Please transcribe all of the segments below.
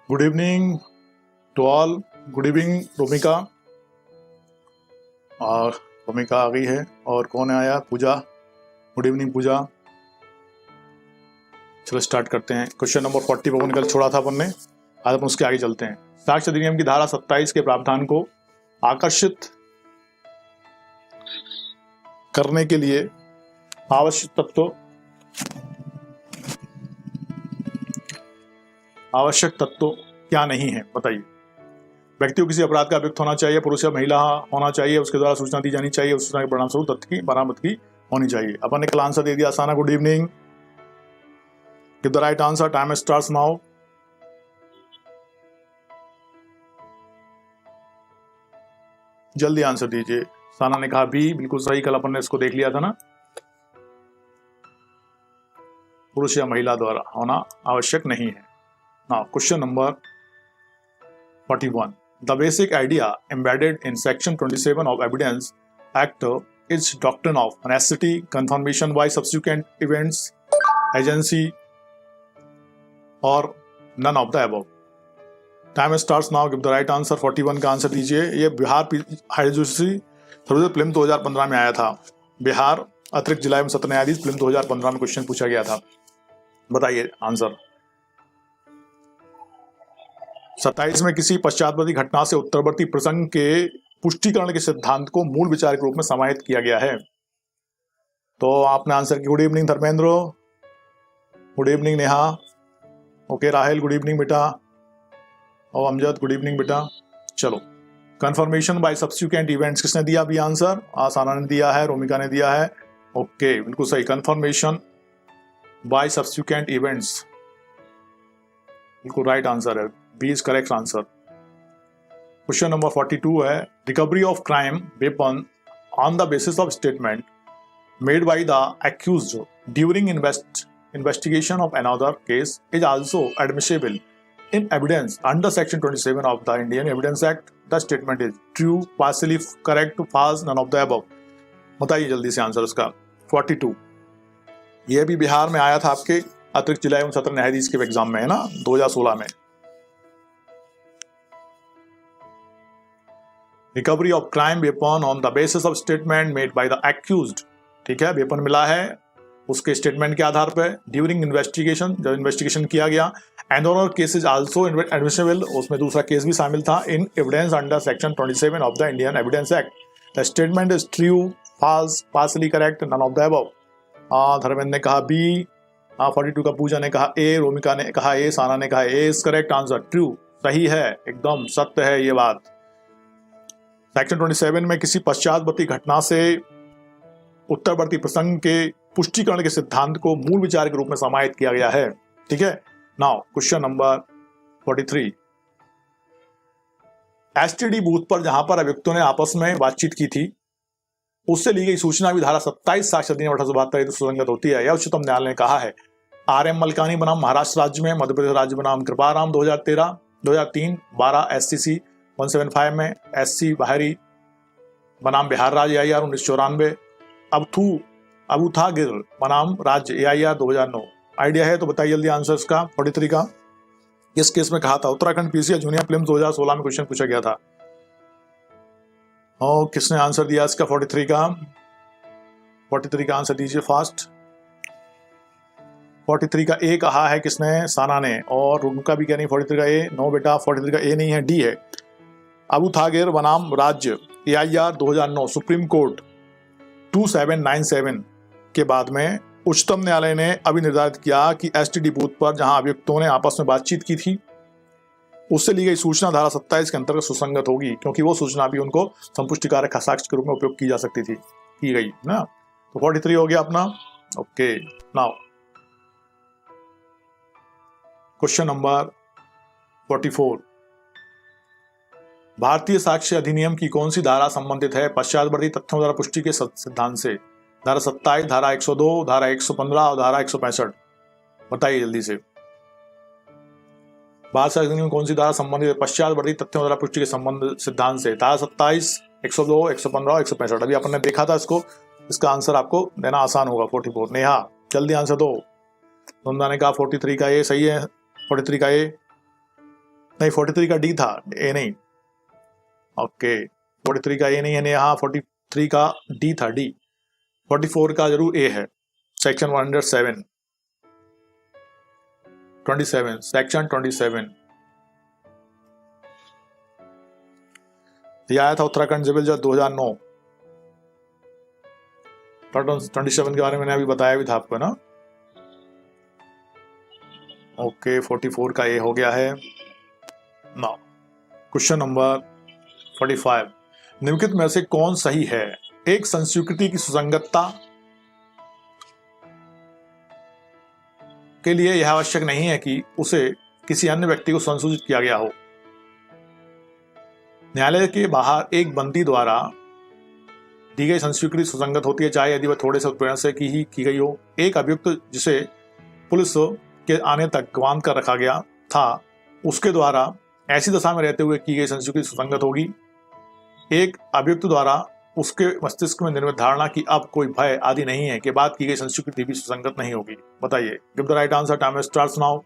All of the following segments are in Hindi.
Good evening to all. Good evening Romika. और रोमिका आ गई है। और कौन आया? पूजा। Good evening Pooja. चलो स्टार्ट करते हैं। क्वेश्चन नंबर 40 पर निकल छोड़ा था अपन ने, आज अपन उसके आगे चलते हैं। साक्ष्य अधिनियम की धारा 27 के प्रावधान को आकर्षित करने के लिए आवश्यक तत्व क्या नहीं है, बताइए। व्यक्ति को किसी अपराध का अभियुक्त होना चाहिए, पुरुष या महिला होना चाहिए, उसके द्वारा सूचना दी जानी चाहिए, उस सूचना के परिणाम स्वरूप तथ्य की बरामदगी होनी चाहिए। अपन ने कल आंसर दे दिया आसाना। Good evening. Give the right answer. Time starts now. जल्दी आंसर दीजिए। साना ने कहा बी, बिल्कुल सही। कल अपन ने इसको देख लिया था ना, पुरुष या महिला द्वारा होना आवश्यक नहीं है। Now question number 41. The basic idea embedded in Section 27 of Evidence Act is doctrine of necessity, confirmation by subsequent events, agency, or none of the above. Time starts now. Give the right answer. 41 का आंसर दीजिए। ये बिहार हाईजुडिशरी सर्वोच्च प्रीलिम 2015 में आया था। बिहार अतिरिक्त जिला एवं सत्र न्यायाधीश प्रीलिम 2015 में क्वेश्चन पूछा गया था। बताइए आंसर। 27 में किसी पश्चातवर्ती घटना से उत्तरवर्ती प्रसंग के पुष्टिकरण के सिद्धांत को मूल विचार के रूप में समाहित किया गया है। तो आपने आंसर किया। Good evening Dharmendra. Good evening Neha. Okay राहेल, गुड इवनिंग बेटा। और अमजद, गुड इवनिंग बेटा। चलो, कंफर्मेशन बाय सब्सिक्वेंट इवेंट्स किसने दिया अभी आंसर? आसाना ने दिया है, रोमिका ने दिया है। ओके, बिल्कुल सही। कंफर्मेशन बाय सब्सिक्वेंट इवेंट्स बिल्कुल राइट आंसर है। B is correct answer. Question number 42 है, recovery of crime weapon on the basis of statement made by the accused during investigation of another case is also admissible in evidence under section 27 of the Indian Evidence Act. The statement is true, partially correct, false, none of the above. बताइए जल्दी से आंसर उसका। 42 ये भी बिहार में आया था आपके अतिरिक्त जिला एवं सत्र न्यायाधीश के एग्जाम में, है ना, 2016 में। Recovery of crime weapon on the basis of statement made by the accused. ठीक है, वेपन मिला है उसके स्टेटमेंट के आधार पर ड्यूरिंग इन्वेस्टिगेशन, जब इन्वेस्टिगेशन किया गया। And honour case is also admissible, उसमें दूसरा केस भी शामिल था। In evidence under section 27 of the Indian Evidence Act the statement is true, false, partially correct, none of the above. Dharmendra ने कहा बी, 42 का पूजा ने कहा ए, रोमिका ने कहा ए, साना ने कहा ए इज करेक्ट आंसर। ट्रू, सही है, एकदम सत्य है ये बात। सेक्शन 27 में किसी पश्चातवर्ती घटना से उत्तरवर्ती प्रसंग के पुष्टिकरण के सिद्धांत को मूल विचार के रूप में समाहित किया गया है। ठीक है। Now question number 43, STD booth पर जहां पर अभियुक्तों ने आपस में बातचीत की थी, उससे ली गई सूचना भी धारा 27 साक्ष्य अधिनियम 1872 सुसंगत होती है। यह उच्चतम न्यायालय ने कहा है। आर.एम. मलकानी बनाम महाराष्ट्र राज्य में, मध्य प्रदेश राज्य बनाम कृपाराम 2013, 2003, 12 SCC 175 में, SC बाहरी बनाम बिहार राज्य AIR 1994, अबूथागिर बनाम राज्य AIR 2009। आइडिया है तो बताइए जल्दी आंसर इसका। 43 का इस केस में कहा था उत्तराखंड PCI जूनियर प्रीलिम्स 2016 में क्वेश्चन पूछा गया था। और किसने आंसर दिया इसका? 43 का आंसर दीजिए फास्ट। 43 का ए कहा है किसने? साना ने। और रुका भी क्या नहीं? 43 का ए। नो बेटा, 43 का ए नहीं है, डी है। अबूथागिर बनाम राज्य AIR 2009 सुप्रीम कोर्ट 2797 के बाद में उच्चतम न्यायालय ने अभी निर्धारित किया कि एसटीडी बूथ पर जहां अभियुक्तों ने आपस में बातचीत की थी, उससे ली गई सूचना धारा 27 के अंतर्गत सुसंगत होगी, क्योंकि वो सूचना भी उनको संपुष्टिकारक साक्ष्य के रूप में उपयोग की जा सकती थी, की गई ना। तो 43 हो गया अपना। ओके, नाउ क्वेश्चन नंबर 44, भारतीय साक्ष्य अधिनियम की कौन सी धारा संबंधित है पश्चातवर्ती तथ्यों द्वारा पुष्टि के सिद्धांत से? धारा 27, धारा 102, धारा 115 और धारा 165। बताइए जल्दी से। भारतीय साक्ष्य अधिनियम कौन सी धारा संबंधित है पश्चातवर्ती तथ्यों द्वारा पुष्टि के संबंध सिद्धांत से? धारा 27, 102, 115 और 165। अभी अपन ने देखा था इसको। इसका आंसर आपको देना आसान होगा। 44 नेहा जल्दी आंसर दो। नंदा ने कहा 43 का ए सही है। 43 का ए। नहीं 43 का डी था, ए नहीं। ओके 43 का ए नहीं है, यहाँ 43 का डी था, डी। 44 का जरूर ए है। सेक्शन 107 27 सेक्शन 27 यह आया था उत्तराखंड सिविल जज 2009। 27 के बारे में मैंने अभी बताया भी था आपको ना। ओके 44 का ए हो गया है। नाउ क्वेश्चन नंबर 45, निम्नलिखित में से कौन सही है? एक संस्कृति की सुसंगतता के लिए यह आवश्यक नहीं है कि उसे किसी अन्य व्यक्ति को संसूचित किया गया हो। न्यायालय के बाहर एक बंदी द्वारा दी गई संस्वीकृति सुसंगत होती है, चाहे यदि वह थोड़े से उत्प्रेरण से की गई हो। एक अभियुक्त जिसे पुलिस के आने तक बांध कर रखा गया था, उसके द्वारा ऐसी दशा में रहते हुए की गई संस्वीकृति सुसंगत होगी। एक अभियुक्त द्वारा उसके मस्तिष्क में निर्मित धारणा की अब कोई भय आदि नहीं है कि बात की गई संस्वीकृति भी सुसंगत नहीं होगी। बताइए, give the right answer, time starts now.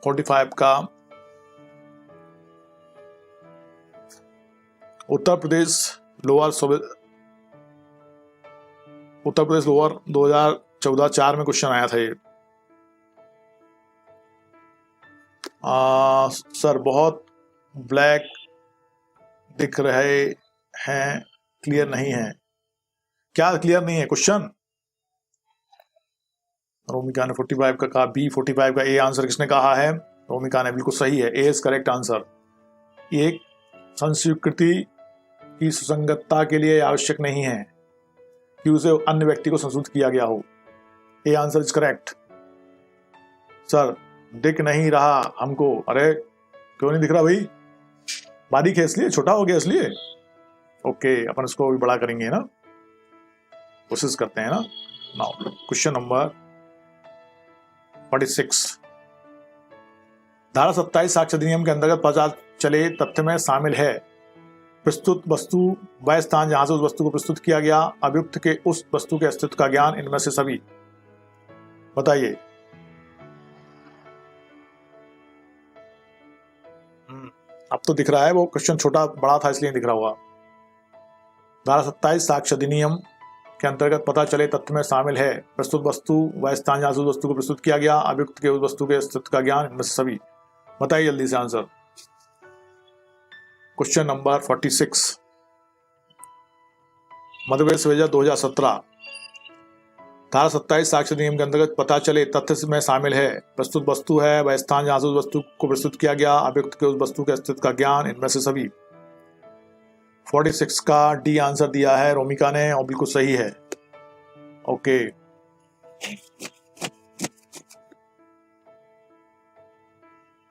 Forty five का उत्तर प्रदेश लोअर 2014 में क्वेश्चन आया था ये। सर बहुत ब्लैक दिख रहे हैं, क्लियर नहीं है। क्या क्लियर नहीं है क्वेश्चन? रोमिका ने 45 का कहा बी, 45 का ए। आंसर किसने कहा है? रोमिका ने, बिल्कुल सही है, ए इज करेक्ट आंसर। एक संस्वीकृति की सुसंगतता के लिए आवश्यक नहीं है कि उसे अन्य व्यक्ति को संशोधित किया गया हो। ए आंसर इज करेक्ट। सर दिख नहीं रहा हमको। अरे क्यों नहीं दिख रहा भाई? बारीक है इसलिए, छोटा हो गया इसलिए। ओके अपन इसको भी बड़ा करेंगे ना, कोशिश करते हैं ना। नाउ क्वेश्चन नंबर 46, धारा 27 साक्ष्य अधिनियम के अंतर्गत पता चले तथ्य में शामिल है प्रस्तुत वस्तु वह स्थान जहां से उस वस्तु को प्रस्तुत किया गया, अभियुक्त के उस वस्तु के अस्तित्व का ज्ञान, इनमें से सभी। बताइए। अब तो दिख रहा है, वो क्वेश्चन छोटा बड़ा था इसलिए दिख रहा हुआ। धारा 27 साक्ष्य अधिनियम के अंतर्गत पता चले तथ्य में शामिल है प्रस्तुत वस्तु वह स्थान जहां से उस वस्तु को प्रस्तुत किया गया, अभियुक्त के उस वस्तु के अस्तित्व का ज्ञान, इनमें से सभी। बताइए जल्दी से answer. Question number 46, Madhya Pradesh विजय 2017, धारा 27 साक्ष्य अधिनियम के अंतर्गत पता चले तथ्य में शामिल है प्रस्तुत वस्तु है वह स्थान जहां से उस वस्तु को प्रस्तुत किया गया, अभियुक्त के उस वस्तु के अस्तित्व का ज्ञान, इनमें से सभी। 46 का डी आंसर दिया है रोमिका ने और बिल्कुल सही है। ओके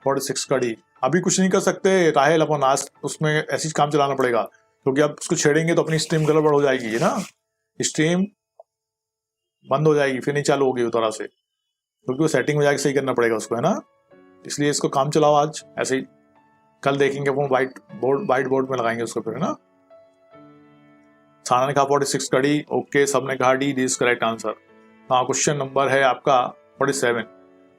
46 का डी। अभी कुछ नहीं कर सकते राहेल, अपन आज उसमें ऐसी काम चलाना पड़ेगा, क्योंकि अब उसको छेड़ेंगे तो अपनी स्ट्रीम गड़बड़ हो जाएगी ना, स्ट्रीम बंद हो जाएगी, फिर नहीं चालू होगी दोबारा से, क्योंकि वो सेटिंग में जाके सही करना पड़ेगा उसको, है ना। इसलिए इसको काम चलाओ आज ऐसे ही, कल देखेंगे अपन व्हाइट बोर्ड में लगाएंगे उसको फिर, है ना। साना ने कहा 46 का डी। ओके सबने कहा D, D is correct answer. हाँ क्वेश्चन नंबर है आपका 47,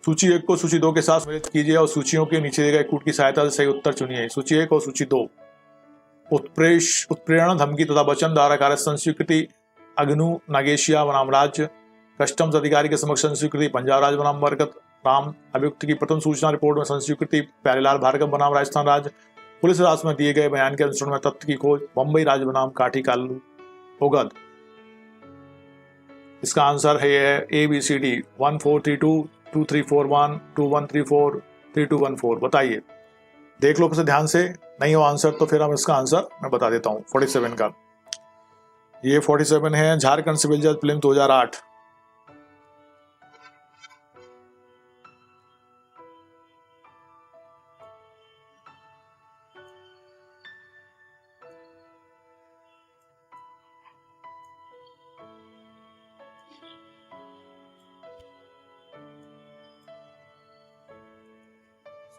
सूची 1 को सूची 2 के साथ सम्मिलित कीजिए और सूचियों के नीचे दिए गए कूट की सहायता से सही उत्तर चुनिए। सूची 1 और सूची 2, उत्प्रेरण, धमकी तथा वचन, धारा कार्य संस्वीकृति अग्नु नागेशिया बनाम राज्य, कस्टम्स अधिकारी के समक्ष संस्वीकृति पंजाब राज्य बनाम बरकत राम, अभियुक्त की प्रथम सूचना रिपोर्ट में संस्वीकृति प्यारेलाल भार्गव बनाम राजस्थान राज्य, पुलिस राज में दिए गए बयान के अनुसरण में तथ्य की खोज बंबई राज्य बनाम काठी कालू ओगद। इसका आंसर है ABCD 1432 2341 2134 3214। बताइए, देख लो फिर ध्यान से, नहीं हो आंसर तो फिर हम इसका आंसर मैं बता देता हूं। 47 का ये 47 है, झारखंड सिविल जज प्रीलिम्स 2008।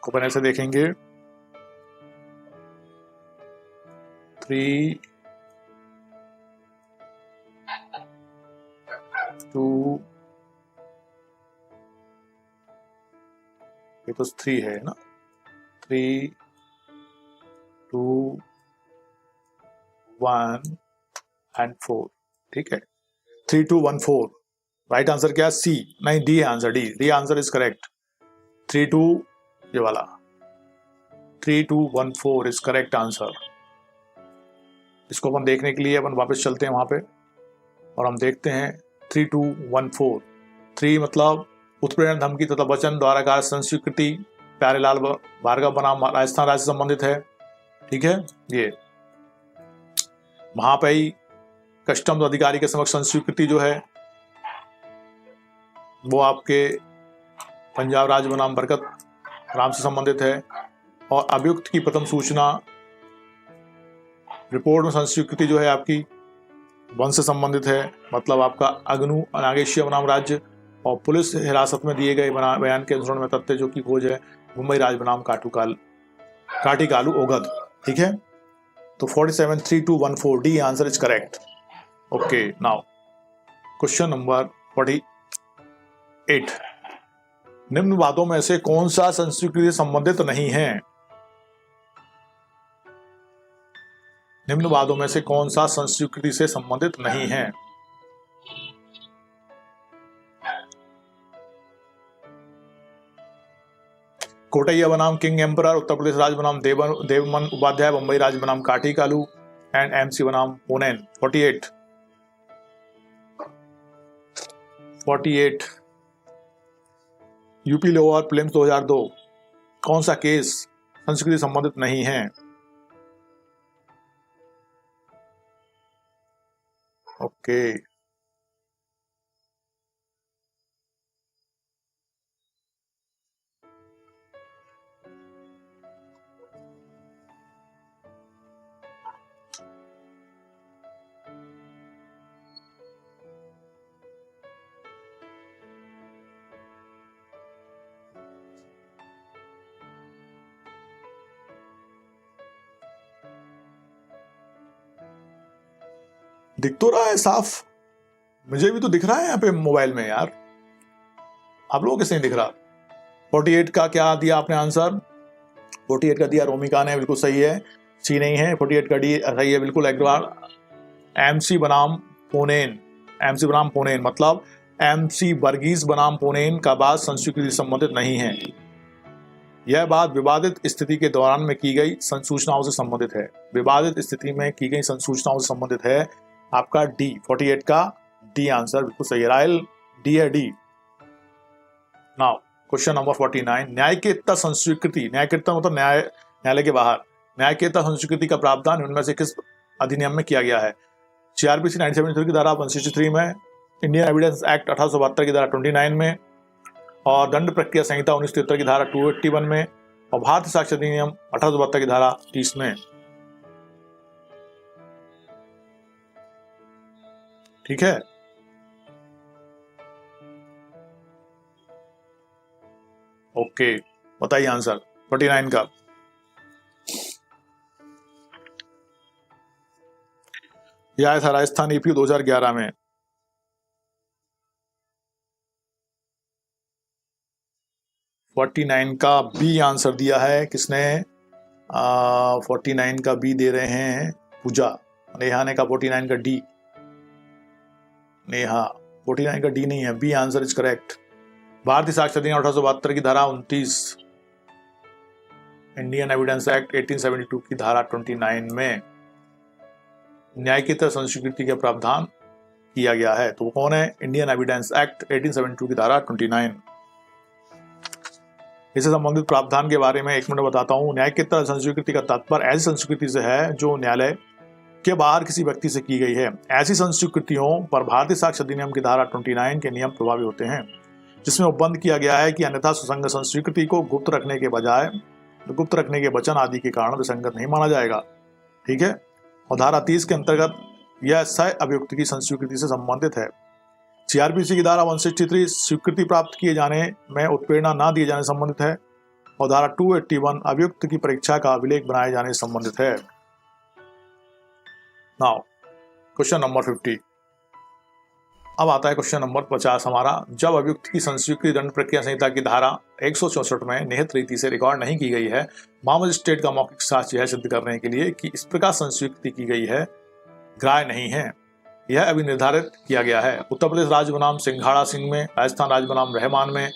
को अपन ऐसे देखेंगे 3, 2, ये तो 3 है ना, 3, 2, 1 एंड 4, ठीक है। 3, 2, 1, 4, राइट आंसर क्या है? सी, नहीं डी है answer, D answer is correct. 3, 2, ये वाला 3, 2, 1, 4 इज करेक्ट आंसर। इसको अपन देखने के लिए अपन वापस चलते हैं वहां पे और हम देखते हैं 3, 2, 1, 4। 3 मतलब उत्प्रेरण, धमकी तथा वचन द्वारा कार्य संस्वीकृति, प्यारेलाल भार्गव बनाम राजस्थान राज्य से संबंधित है, ठीक है। ये वहां पे ही कस्टम्स अधिकारी के समक्ष संस्वीकृति जो है वो आपके पंजाब राज्य बनाम बरकत राम से संबंधित है। और अभियुक्त की प्रथम सूचना रिपोर्ट में संस्वीकृति जो है आपकी वन से संबंधित है, मतलब आपका अग्नु नागेशिया बनाम राज्य। और पुलिस हिरासत में दिए गए बयान के अनुसरण में तथ्य जो की खोज है मुंबई राज्य बनाम काटी कालू ओगद, ठीक है। तो 47, 3, 2, 1, 4 D answer is correct. Okay, now question number 48। निम्न वादों में से कौन सा संस्कृति से संबंधित नहीं है? निम्न वादों में से कौन सा संस्कृति से संबंधित नहीं है? कोटैया बनाम किंग एम्परर, उत्तर प्रदेश राज्य बनाम देवमन उपाध्याय, मुंबई राज्य बनाम काटी कालू एंड एमसी बनाम पोनेन। 48 यूपी लोअर प्रीलिम्स 2002, कौन सा केस संस्कृति संबंधित नहीं है? ओके, दिख तो रहा है साफ, मुझे भी तो दिख रहा है यहाँ पे मोबाइल में यार, आप लोगों को कैसे नहीं दिख रहा? 48 का क्या दिया आपने आंसर? 48 का दिया रोमिका ने, बिल्कुल सही है। सी नहीं है, 48 का डी सही है बिल्कुल। अग्रवाल एमसी बनाम पोनेन, एमसी बनाम पोनेन मतलब एमसी वर्गीस बनाम पोनेन का बात संस्कृति से संबंधित नहीं है। यह बात विवादित स्थिति के दौरान में की गई संसूचनाओं से संबंधित है। विवादित स्थिति में की गई संसूचनाओं से संबंधित है आपका डी, 48 का डी आंसर बिल्कुल सही है। रायल डी है, डी। Now question number 49। न्यायिकता संस्वीकृति, न्यायिकता मतलब न्यायालय के बाहर, न्यायिकता संस्वीकृति का प्रावधान उनमें से किस अधिनियम में किया गया है? सीआरपीसी 1973 की धारा 163 में, इंडियन एविडेंस एक्ट 1872 की धारा 29 में, और दंड प्रक्रिया संहिता 1973 की धारा 281 में, और भारतीय साक्ष्य अधिनियम 1872 की धारा 30 में, ठीक है। ओके, बताइए आंसर 49 का। यह आया था राजस्थान ईपीयू 2011 में। फोर्टी 49 का बी आंसर दिया है किसने? 49 का बी दे रहे हैं पूजा। नेहा ने कहा 49 का डी। नेहा 49 का डी नहीं है, बी आंसर इज करेक्ट। भारतीय साक्ष्य अधिनियम 1872 की धारा 29, इंडियन एविडेंस एक्ट 1872 की धारा 29 में न्यायिकता संस्वीकृति का प्रावधान किया गया है। तो वो कौन है? इंडियन एविडेंस एक्ट 1872 की धारा 29। इससे संबंधित प्रावधान के बारे में एक मिनट बताता हूं। न्यायिकता संस्वीकृति का तात्पर्य ऐसी संस्कृति से है जो न्यायालय के बाहर किसी व्यक्ति से की गई है। ऐसी संस्कृतियों पर भारतीय साक्ष्य अधिनियम की धारा 29 के नियम प्रभावी होते हैं, जिसमें उपबंध किया गया है कि अन्यथा सुसंगत संस्कृति को गुप्त रखने के बजाय गुप्त रखने के वचन आदि के कारण विसंगत नहीं माना जाएगा, ठीक है। और धारा 30 के अंतर्गत यह सह अभियुक्त की संस्कृति से संबंधित है। सीआरपीसी की धारा 163 स्वीकृति प्राप्त किए जाने में उत्प्रेरणा न दिए जाने से संबंधित है। और धारा 281 अभियुक्त की परीक्षा का अभिलेख बनाए जाने से संबंधित है। Now question number 50। अब आता है क्वेश्चन नंबर 50 हमारा। जब अभियुक्त की संस्वीकृति दंड प्रक्रिया संहिता की धारा 164 में निहित रीति से रिकॉर्ड नहीं की गई है, मजिस्ट्रेट का मौखिक साक्ष्य यह सिद्ध करने के लिए कि इस प्रकार संस्वीकृति की गई है ग्राह्य नहीं है, यह अभी निर्धारित किया गया है। उत्तर प्रदेश राज्य बनाम सिंघाड़ा सिंह में, राजस्थान राज्य बनाम रहमान में,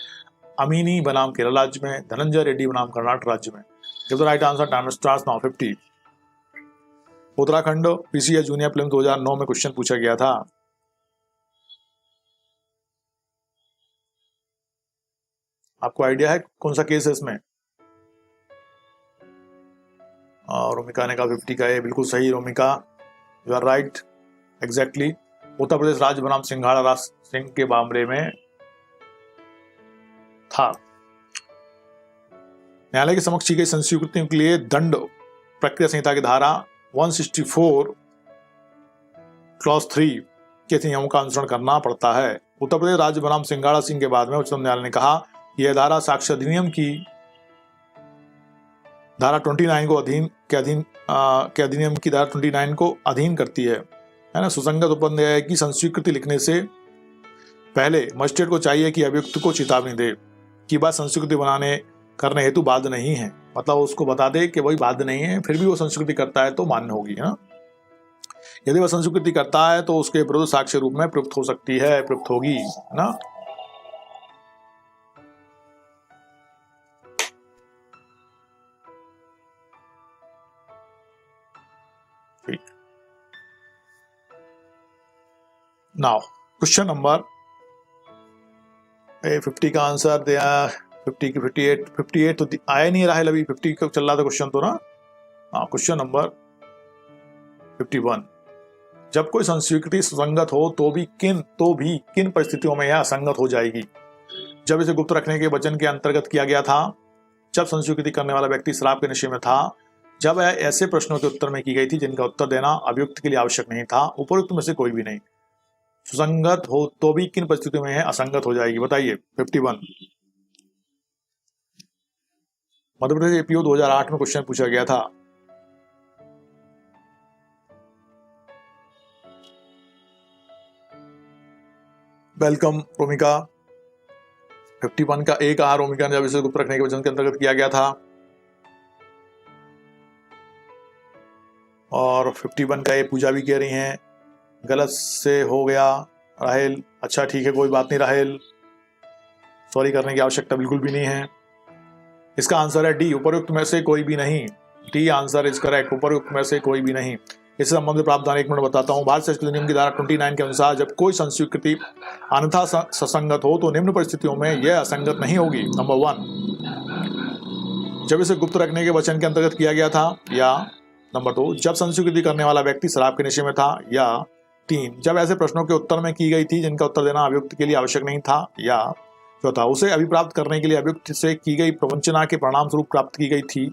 अमीनी बनाम केरल राज्य में, धनंजय रेड्डी बनाम कर्नाटक राज्य में। Give the right answer, time starts now 50। Uttarakhand PCS junior prelims 2009 में क्वेश्चन पूछा गया था। आपको आइडिया है कौन सा केस है इसमें? रोमिका ने कहा 50 का है, बिल्कुल सही Romika, you are right exactly. Uttar Pradesh राज्य बनाम सिंघाड़ा राज सिंह के मामले में था। न्यायालय के समक्ष की गई संस्वीकृतियों के लिए दंड प्रक्रिया संहिता की धारा 164 क्लॉज 3 के नियमों का अनुसरण करना पड़ता है। उत्तर प्रदेश राज्य बनाम सिंघाड़ा सिंह के बाद में उच्चतम न्यायालय ने कहा कि यह धारा साक्ष्य अधिनियम की धारा 29 को अधिनियम की धारा 29 को अधीन करती है ना। सुसंगत उपन्याय की संस्वीकृति लिखने से पहले मजिस्ट्रेट को चाहिए कि अभियुक्त को चेतावनी दे कि बात संस्वीकृति करने हेतु बाध्य नहीं है, मतलब उसको बता दे कि वही बाध्य नहीं है, फिर भी वो संस्वीकृति करता है तो मान्य होगी, है ना। यदि वह संस्वीकृति करता है तो उसके विरुद्ध साक्ष्य रूप में प्रयुक्त हो सकती है, प्रयुक्त होगी, है ना। नाउ क्वेश्चन नंबर 50 का आंसर दिया, 50 की 58 तो आया नहीं रहा है अभी, 50 का चल रहा था क्वेश्चन तो ना। हाँ, क्वेश्चन नंबर 51। जब कोई संस्वीकृति सुसंगत हो तो भी किन परिस्थितियों में यह असंगत हो जाएगी? जब इसे गुप्त रखने के वचन के अंतर्गत किया गया था, जब संस्वीकृति करने वाला व्यक्ति शराब के नशे में था, जब यह ऐसे प्रश्नों के उत्तर में की गई थी जिनका उत्तर देना अभियुक्त के लिए आवश्यक नहीं था, उपरोक्त में से कोई भी नहीं। सुसंगत हो तो भी किन परिस्थितियों में यह असंगत हो जाएगी, बताइए। 51 मध्य प्रदेश एपीओ 2008 में क्वेश्चन पूछा गया था। वेलकम रोमिका। 51 का एक आ रोमिका ने जब इसे गुप्त रखने के वचन के अंतर्गत किया गया था, और 51 का ये पूजा भी कह रही हैं गलत से हो गया राहेल। अच्छा ठीक है, कोई बात नहीं राहेल, सॉरी करने की आवश्यकता बिल्कुल भी नहीं है। इसका आंसर है डी, उपरोक्त में से कोई भी नहीं। डी आंसर इज करेक्ट, उपरोक्त में से कोई भी नहीं। इससे संबंधित प्रावधान 1 मिनट बताता हूँ। भारत संस्कृति नियम की धारा 29 के अनुसार जब कोई संस्वीकृति अन्यथा ससंगत हो तो निम्न परिस्थितियों में यह असंगत नहीं होगी। नंबर 1, जब इसे गुप्त रखने के वचन के अंतर्गत किया गया था, या नंबर 2, जब संस्वीकृति करने वाला व्यक्ति शराब के नशे में था, या 3, जब ऐसे प्रश्नों के उत्तर में की गई थी जिनका उत्तर देना अभियुक्त के लिए आवश्यक नहीं था, या चौथा, उसे अभिप्राप्त करने के लिए अभियुक्त से की गई प्रवंचना के परिणाम स्वरूप प्राप्त की गई थी,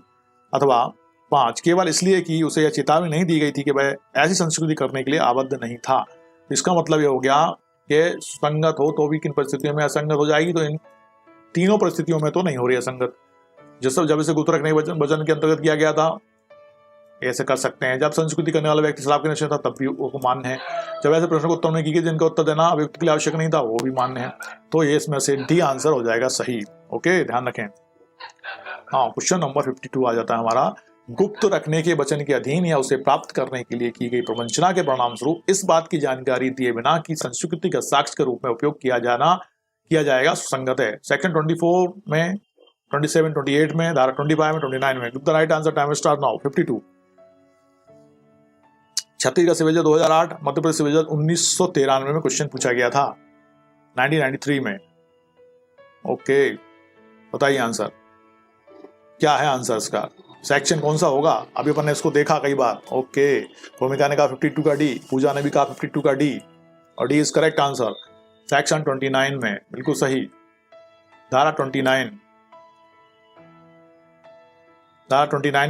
अथवा 5, केवल इसलिए कि उसे यह चेतावनी नहीं दी गई थी कि वह ऐसी संस्कृति करने के लिए आबद्ध नहीं था। इसका मतलब यह हो गया कि सुसंगत हो तो भी किन परिस्थितियों में असंगत हो जाएगी, तो इन तीनों परिस्थितियों में तो नहीं हो रही असंगत। जब इसे गुप्त रखने के वचन के अंतर्गत किया गया था, ऐसे कर सकते हैं। जब संस्कृति करने वाला व्यक्ति शराब के नशे था, तब भी वो मान्य है। जब ऐसे प्रश्न को उत्तर में की गई जिनका उत्तर देना अभियुक्त के लिए आवश्यक नहीं था, वो भी मान्य है। तो ये इसमें से डी आंसर हो जाएगा सही। ओके, ध्यान रखें। हाँ, क्वेश्चन नंबर 52 आ जाता है हमारा। गुप्त रखने के वचन के अधीन या उसे प्राप्त करने के लिए की गई प्रवंचना के परिणाम स्वरूप इस बात की जानकारी दिए बिना कि संस्कृति का साक्ष्य के रूप में उपयोग किया जाएगा सुसंगत है। सेक्शन 24 में, 27, 28 में, धारा 25 में, 29 में। The right answer, time start now. 52। Chhattisgarh civil 2008, Madhya Pradesh civil 1993 में क्वेश्चन पूछा गया था, 1993 में। ओके, बताइए आंसर क्या है। आंसर इसका सेक्शन कौन सा होगा? अभी अपन ने इसको देखा कई बार। ओके, भूमिका ने कहा 52 का डी, पूजा ने भी कहा 52 का डी, और D is correct answer. Section 29 में, बिल्कुल सही। धारा 29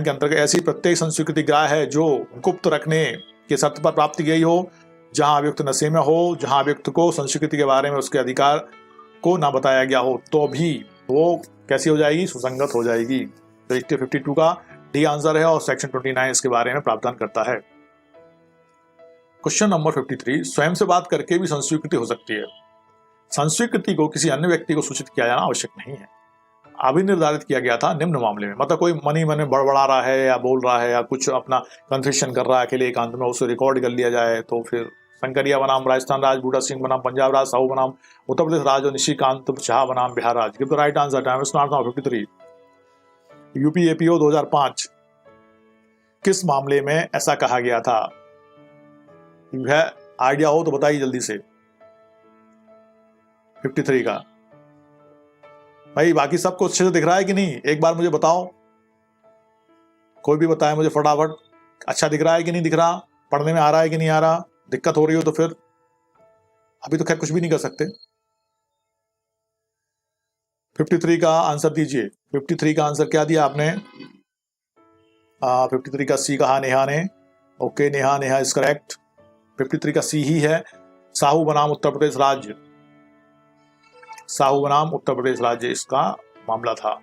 के अंतर्गत ऐसी प्रत्येक संस्वीकृति ग्राह्य है जो गुप्त रखने के शर्त पर प्राप्त की गई हो, जहां अभियुक्त नशे में हो, जहां अभियुक्त को संस्वीकृति के बारे में उसके अधिकार को ना बताया गया हो, तो भी वो कैसी हो जाएगी? सुसंगत हो जाएगी। तो 52 का डी आंसर है और सेक्शन 29 इसके बारे में प्रावधान करता है। क्वेश्चन नंबर 53, स्वयं से बात करके भी संस्वीकृति हो सकती है। संस्वीकृति को किसी अन्य व्यक्ति को सूचित किया जाना आवश्यक नहीं है। अभी निर्धारित किया गया था निम्न मामले में, मतलब कोई मनी मन में बड़बड़ा रहा है या बोल रहा है या कुछ अपना कन्फेशन कर रहा है अकेले एकांत में, उसे रिकॉर्ड कर लिया जाए तो फिर शंकरिया बनाम राजस्थान राज, बूटा सिंह बनाम पंजाब राज, साहू बनाम उत्तर प्रदेश राज और निशिकांत शाह बनाम बिहार राज। Give the right answer. Time is now 53। UP APO 2005 किस मामले में ऐसा कहा गया था? यह आइडिया हो तो बताइए जल्दी से। 53 का भाई बाकी सबको अच्छे से दिख रहा है कि नहीं? एक बार मुझे बताओ, कोई भी बताए मुझे फटाफट। अच्छा दिख रहा है कि नहीं दिख रहा? पढ़ने में आ रहा है कि नहीं आ रहा? दिक्कत हो रही हो तो फिर अभी तो खैर कुछ भी नहीं कर सकते। 53 का आंसर दीजिए। 53 का आंसर क्या दिया आपने? 53 का सी कहा नेहा ने। Okay, Neha is correct. 53 का सी ही है। साहू बनाम उत्तर प्रदेश राज्य, साहू बनाम उत्तर प्रदेश राज्य इसका मामला था।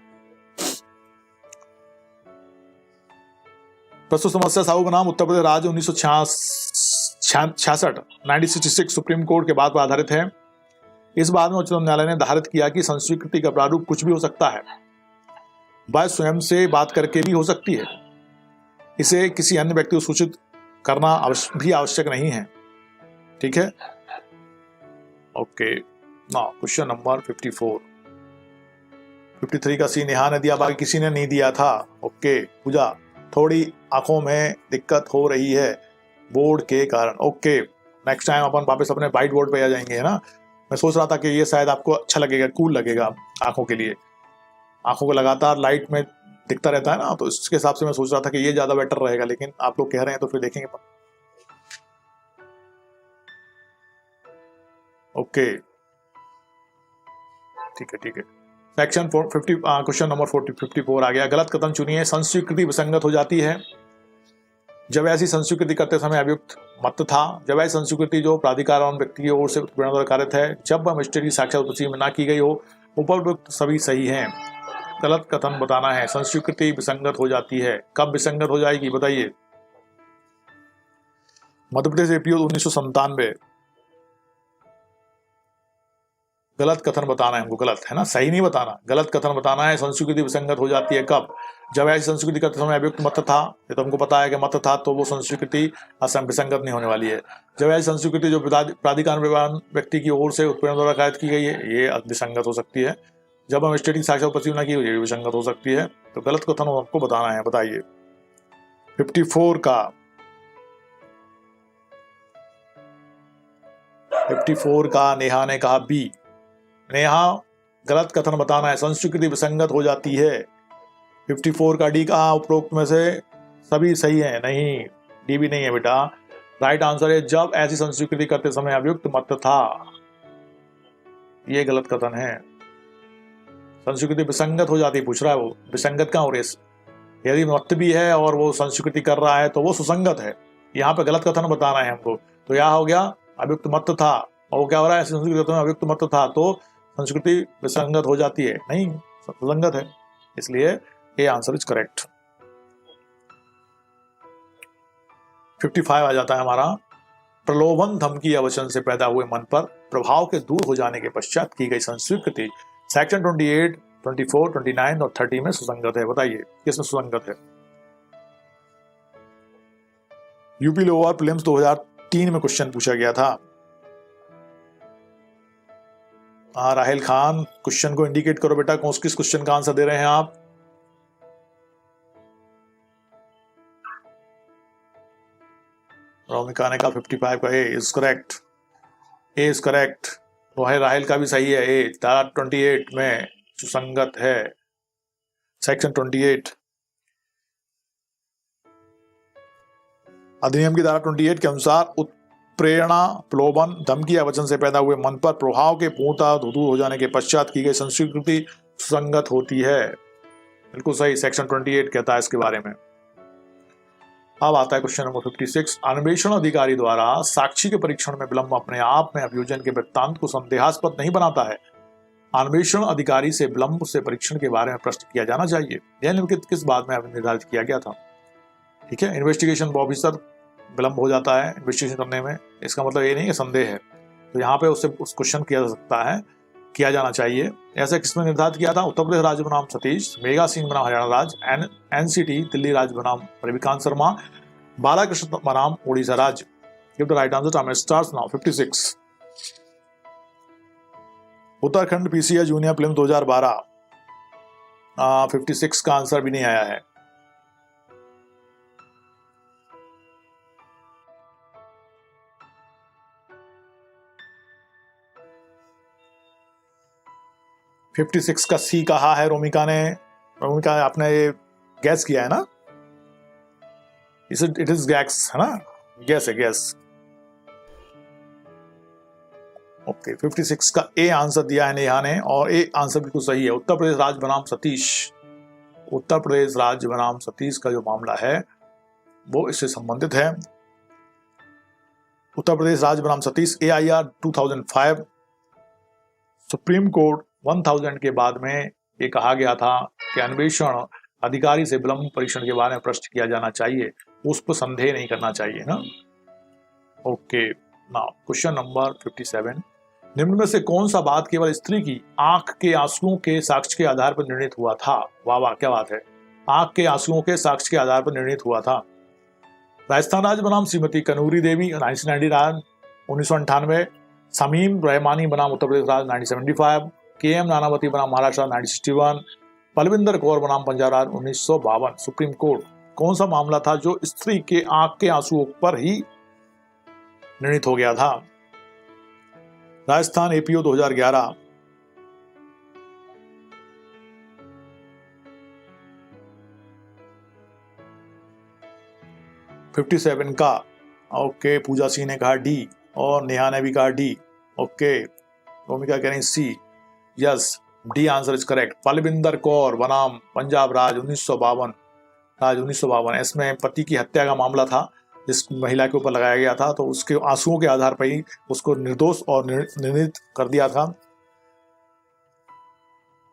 प्रस्तुत समस्या साहू बनाम उत्तर प्रदेश राज्य 1966 सुप्रीम कोर्ट के बाद पर आधारित है। इस बात में उच्चतम न्यायालय ने धारित किया कि संस्वीकृति का प्रारूप कुछ भी हो सकता है, वह स्वयं से बात करके भी हो सकती है। इसे किसी अन्य व्यक्ति को सूचित करना भी आवश्यक नहीं है। ठीक है, ओके। Now question number 54। 53 का सी नेहा ने दिया, बाकी किसी ने नहीं दिया था। ओके पूजा, थोड़ी आंखों में दिक्कत हो रही है बोर्ड के कारण। ओके, नेक्स्ट टाइम अपन वापस अपने वाइट बोर्ड पे आ जाएंगे, है ना। मैं सोच रहा था कि ये शायद आपको अच्छा लगेगा, कूल लगेगा आंखों के लिए। आंखों को लगातार लाइट में दिखता रहता है ना, तो इसके हिसाब से मैं सोच रहा था कि ये ज्यादा बेटर रहेगा, लेकिन आप लोग कह रहे हैं तो फिर देखेंगे। ओके ठीक है। सेक्शन 50 क्वेश्चन नंबर 54 आ गया। गलत कथन चुनिए। संस्वीकृति विसंगत हो जाती है जब ऐसी संस्वीकृति करते समय अभियुक्त मत था, जब ऐसी संस्वीकृति जो प्राधिकार और व्यक्ति की ओर से प्रेरणा कार्य है, जब वह मजिस्ट्रेट की साक्षात उपस्थिति में ना की गई हो। उपरोक्त सभी सही हैं। गलत कथन बताना है। संस्वीकृति विसंगत हो जाती है, कब विसंगत हो जाएगी बताइए? मध्य प्रदेश एपीओ 1997। गलत कथन बताना है हमको, गलत है ना, सही नहीं बताना, गलत कथन बताना है। संस्वीकृति विसंगत हो जाती है कब? जब ऐसी संस्वीकृति करते समय अभियुक्त मत था, ये तो हमको पता है कि मत था, तो वो संस्वीकृति विसंगत नहीं होने वाली है। जब ऐसी संस्वीकृति जो प्राधिकार व्यक्ति की ओर से उत्पीड़न द्वारा कायद की गई है, ये विसंगत हो सकती है। जब हम स्टेटिंग साक्षात उपस्थिति न की हुई, ये विसंगत हो सकती है। तो गलत कथन आपको बताना है, बताइए। 54 का 54 का नेहा ने कहा बी। नेहा गलत कथन बताना है। संस्वीकृति विसंगत हो जाती है। 54 का डी कहा उपरोक्त में से सभी सही है? नहीं, डी भी नहीं है बेटा। राइट आंसर है जब ऐसी संस्वीकृति करते समय अभियुक्त मत था, ये गलत कथन है। संस्वीकृति विसंगत हो जाती पूछ रहा है, वो विसंगत कहाँ हो रही है? यदि मत भी है और वो संस्वीकृति कर रहा है तो वो सुसंगत है। यहाँ पे गलत कथन बताना है हमको। तो यह हो गया अभियुक्त मत था, और वो क्या हो रहा है? संस्कृति में अभियुक्त मत था, तो संस्कृति विसंगत हो जाती है? नहीं, सुसंगत है, इसलिए ये आंसर इज करेक्ट। 55 आ जाता है हमारा। प्रलोभन धमकी या वचन से पैदा हुए मन पर प्रभाव के दूर हो जाने के पश्चात की गई संस्वीकृति सेक्शन 28, 24, 29 और 30 में सुसंगत है। बताइए किसमें सुसंगत है? यूपी लोअर प्रीलिम्स 2003 में क्वेश्चन पूछा गया था। राहिल खान, क्वेश्चन को इंडिकेट करो बेटा, कौन किस क्वेश्चन का आंसर दे रहे हैं आप? रोमिका ने कहा 55 का A is correct. A is correct. Rahil का भी सही है। ए धारा 28 में सुसंगत है। सेक्शन 28 अधिनियम की धारा 28 के अनुसार प्रेरणा, प्रलोभन, धमकी या वचन से पैदा हुए मन पर प्रभाव के पूर्णतः दूर हो जाने के पश्चात की गई संस्वीकृति सुसंगत होती है। बिल्कुल सही, सेक्शन 28 कहता है इसके बारे में। अब आता है क्वेश्चन नंबर 56। अन्वेषण अधिकारी द्वारा साक्षी के परीक्षण में विलंब अपने आप में अभियोजन के वृत्तांत को संदेहास्पद नहीं बनाता है। अन्वेषण अधिकारी से विलंब से परीक्षण के बारे में प्रश्न किया जाना चाहिए। यह निम्नलिखित किस बात में निर्धारित किया गया था? ठीक है, इन्वेस्टिगेशन ऑफिसर विलंब हो जाता है इन्वेस्टिगेशन करने में, इसका मतलब ये नहीं कि संदेह है, तो यहाँ पे उससे उस क्वेश्चन किया जा सकता है, किया जाना चाहिए। ऐसा किसमें निर्धारित किया था? उत्तर प्रदेश राज्य बनाम सतीश, मेगा सिंह बनाम हरियाणा राज्य, एनसीटी दिल्ली राज्य बनाम रविकांत शर्मा, बालाकृष्ण बनाम उड़ीसा राज्य। Give the right answer, time starts now. 56 Uttarakhand PCA junior prelims 2012। 56 का आंसर भी नहीं आया है। फिफ्टी सिक्स का सी कहा है रोमिका ने। रोमिका आपने ये गैस किया है ना? इट इज गैस है ना? गैस है, गैस। ओके, 56 का ए आंसर दिया है नेहा ने, और ए आंसर बिल्कुल सही है। उत्तर प्रदेश राज्य बनाम सतीश, उत्तर प्रदेश राज्य बनाम सतीश का जो मामला है वो इससे संबंधित है। उत्तर प्रदेश राज्य बनाम सतीश, AIR 2005। सुप्रीम कोर्ट 1000 के बाद में ये कहा गया था कि अन्वेषण अधिकारी से विलंब परीक्षण के बारे में प्रश्न किया जाना चाहिए, उस पर संदेह नहीं करना चाहिए ना। Okay, now question number 57। निम्न में से कौन सा बात केवल स्त्री की आंख के आंसुओं के साक्ष्य के आधार पर निर्णित हुआ था? वाह वाह, क्या बात है। आंख के आंसुओं के साक्ष्य के आधार पर निर्णित हुआ था। राजस्थान राज्य बनाम श्रीमती कनूरी देवी 1998, शमीम रहमानी बनाम उत्तर प्रदेश राज्य 1975, KM नानावती बनाम महाराष्ट्र 1961, बलविंदर कौर बनाम पंजाब राज्य 1952। सुप्रीम कोर्ट कौन सा मामला था जो स्त्री के आंख के आंसुओं पर ही निर्णित हो गया था? राजस्थान APO 2011। फिफ्टी 57 का ओके, पूजा सिंह ने कहा डी और नेहा ने भी कहा डी। ओके, रोमिका कह रही सी। Yes, D answer is correct. Balwinder Kaur बनाम पंजाब राज्य 1952। इसमें पति की हत्या का मामला था जिस महिला के ऊपर लगाया गया था, तो उसके आंसुओं के आधार पर ही उसको निर्दोष और निर्णित कर दिया था।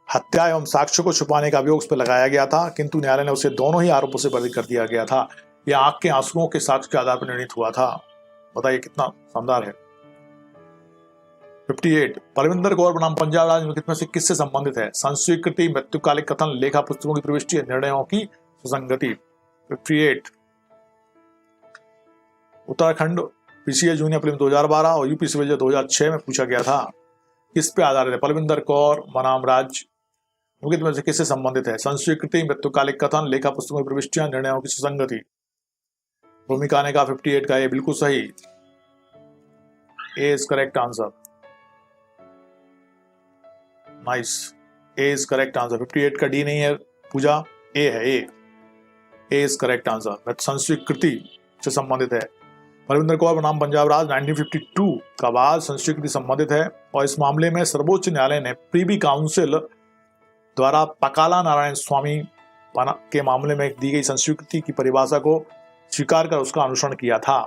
हत्या एवं साक्ष्य को छुपाने का अभियोग उस पर लगाया गया था, किंतु न्यायालय ने उसे दोनों ही आरोपों से बरी कर दिया गया था। यह आंख के आंसुओं के साक्ष्य के आधार पर निर्णित हुआ था। बताइए कितना शानदार है। 58 बलविंदर कौर बनाम पंजाब राज्य निम्नलिखित में से किससे संबंधित है? संस्वीकृति, मृत्युकालिक कथन, लेखा पुस्तकों की प्रविष्टि, निर्णयों की सुसंगति। 58 उत्तराखंड पीसीए जूनियर प्रीलिम्स 2012 और यूपी सिविल 2006 में पूछा गया था। किस पे आधारित है? बलविंदर कौर बनाम राज्य निम्नलिखित में से किससे संबंधित है? संस्वीकृति, मृत्युकालिक कथन, लेखा पुस्तकों की प्रविष्टियां, निर्णयों की सुसंगति। भूमिका ने कहा 58 का ये बिल्कुल सही। A is correct answer. Nice, A is correct answer. 58 का डी नहीं है पूजा, ए है। A is correct answer. संस्वीकृति से संबंधित है। बलविंदर कौर बनाम पंजाब राज्य 1952 का बाद संस्वीकृति संबंधित है, और इस मामले में सर्वोच्च न्यायालय ने प्रीवी काउंसिल द्वारा पकाला नारायण स्वामी के मामले में दी गई संस्वीकृति की परिभाषा को स्वीकार कर उसका अनुसरण किया था।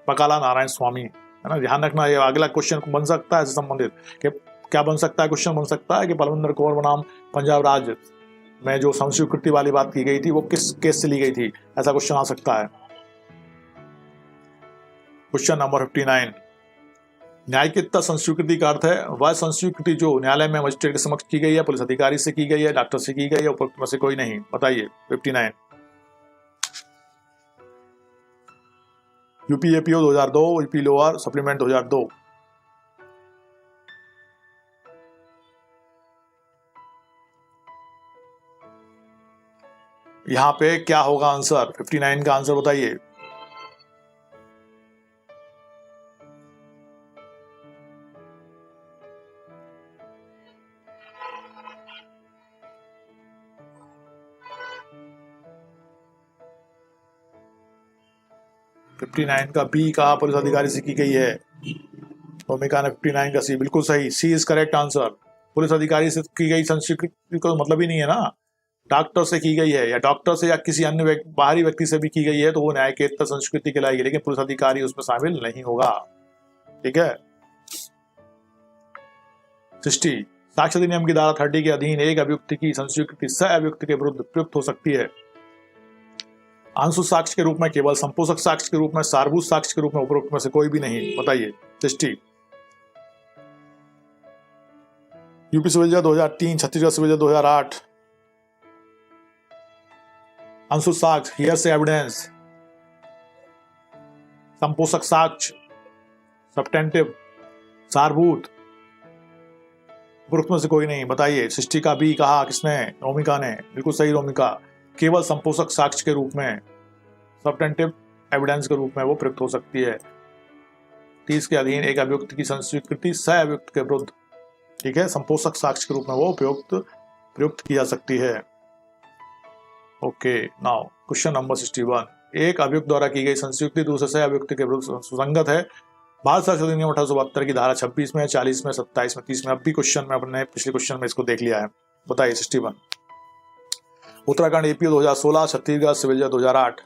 पकाला नारायण स्वामी, है ना, ध्यान रखना। ये अगला क्वेश्चन बन सकता है इससे संबंधित कि क्या बन सकता है? क्वेश्चन बन सकता है कि बलविंदर कौर बनाम पंजाब राज्य में जो संस्वीकृति वाली बात की गई थी वो किस केस से ली गई थी, ऐसा क्वेश्चन आ सकता है। क्वेश्चन नंबर 59 न्यायिकता संस्वीकृति का अर्थ है वह संस्वीकृति जो न्यायालय में मजिस्ट्रेट के समक्ष की गई है, पुलिस अधिकारी से की गई है, डॉक्टर से की गई है, उपरोक्त में से कोई नहीं। बताइए 59। UP APO 2002, UP lower supplement 2002। यहां पे क्या होगा आंसर? 59 का आंसर बताइए। फिफ्टी 59 का बी कहा पुलिस अधिकारी से की गई है। भूमिका ने 59 का सी बिल्कुल सही। सी इज करेक्ट आंसर। पुलिस अधिकारी से की गई संस्वीकृति का मतलब ही नहीं है ना, डॉक्टर से की गई है या डॉक्टर से या किसी अन्य बाहरी व्यक्ति से भी की गई है तो वो न्यायिकता संस्कृति कहलाएगी, लेकिन पुलिस अधिकारी उसमें शामिल नहीं होगा। ठीक है। 60 साक्ष्य अधिनियम की धारा 30 के अधीन एक अभियुक्त की संस्वीकृति सह अभियुक्त के विरुद्ध प्रयुक्त हो सकती है आंसू साक्ष्य के रूप में, केवल संपोषक साक्ष्य के रूप में, सारभूत साक्ष्य के रूप में, उपरोक्त में से कोई भी नहीं। बताइए। 60 यूपी सिविल जज 2003, छत्तीसगढ़ सिविल जज 2008। अंशु साक्ष्य, हियरसे एविडेंस, संपोषक साक्ष्य, सब्सटेंटिव, सारभूत, उपरोक्त में से कोई नहीं। बताइए। 60 का बी कहा किसने? रोमिका ने। बिल्कुल सही रोमिका। केवल संपोषक साक्ष्य के रूप में, सब्सटेंटिव एविडेंस के रूप में वो प्रयुक्त हो सकती है। 30 के अधीन एक अभियुक्त की संस्वीकृति सह अभियुक्त के विरुद्ध, ठीक है, संपोषक साक्ष्य के रूप में वो प्रयुक्त की जा सकती है। Okay, now question number 61। एक अभियुक्त द्वारा की गई संस्वीकृति दूसरे सह अभियुक्त के विरुद्ध सुसंगत है। भारत साक्ष्य अधिनियम 1872 की धारा 26 में, 40 में, 27 में, 30 में। अब भी क्वेश्चन में अपने पिछले क्वेश्चन में इसको देख लिया है। बताइए। 61 उत्तराखंड एपीओ 2016, छत्तीसगढ़ सिविल जज 2008।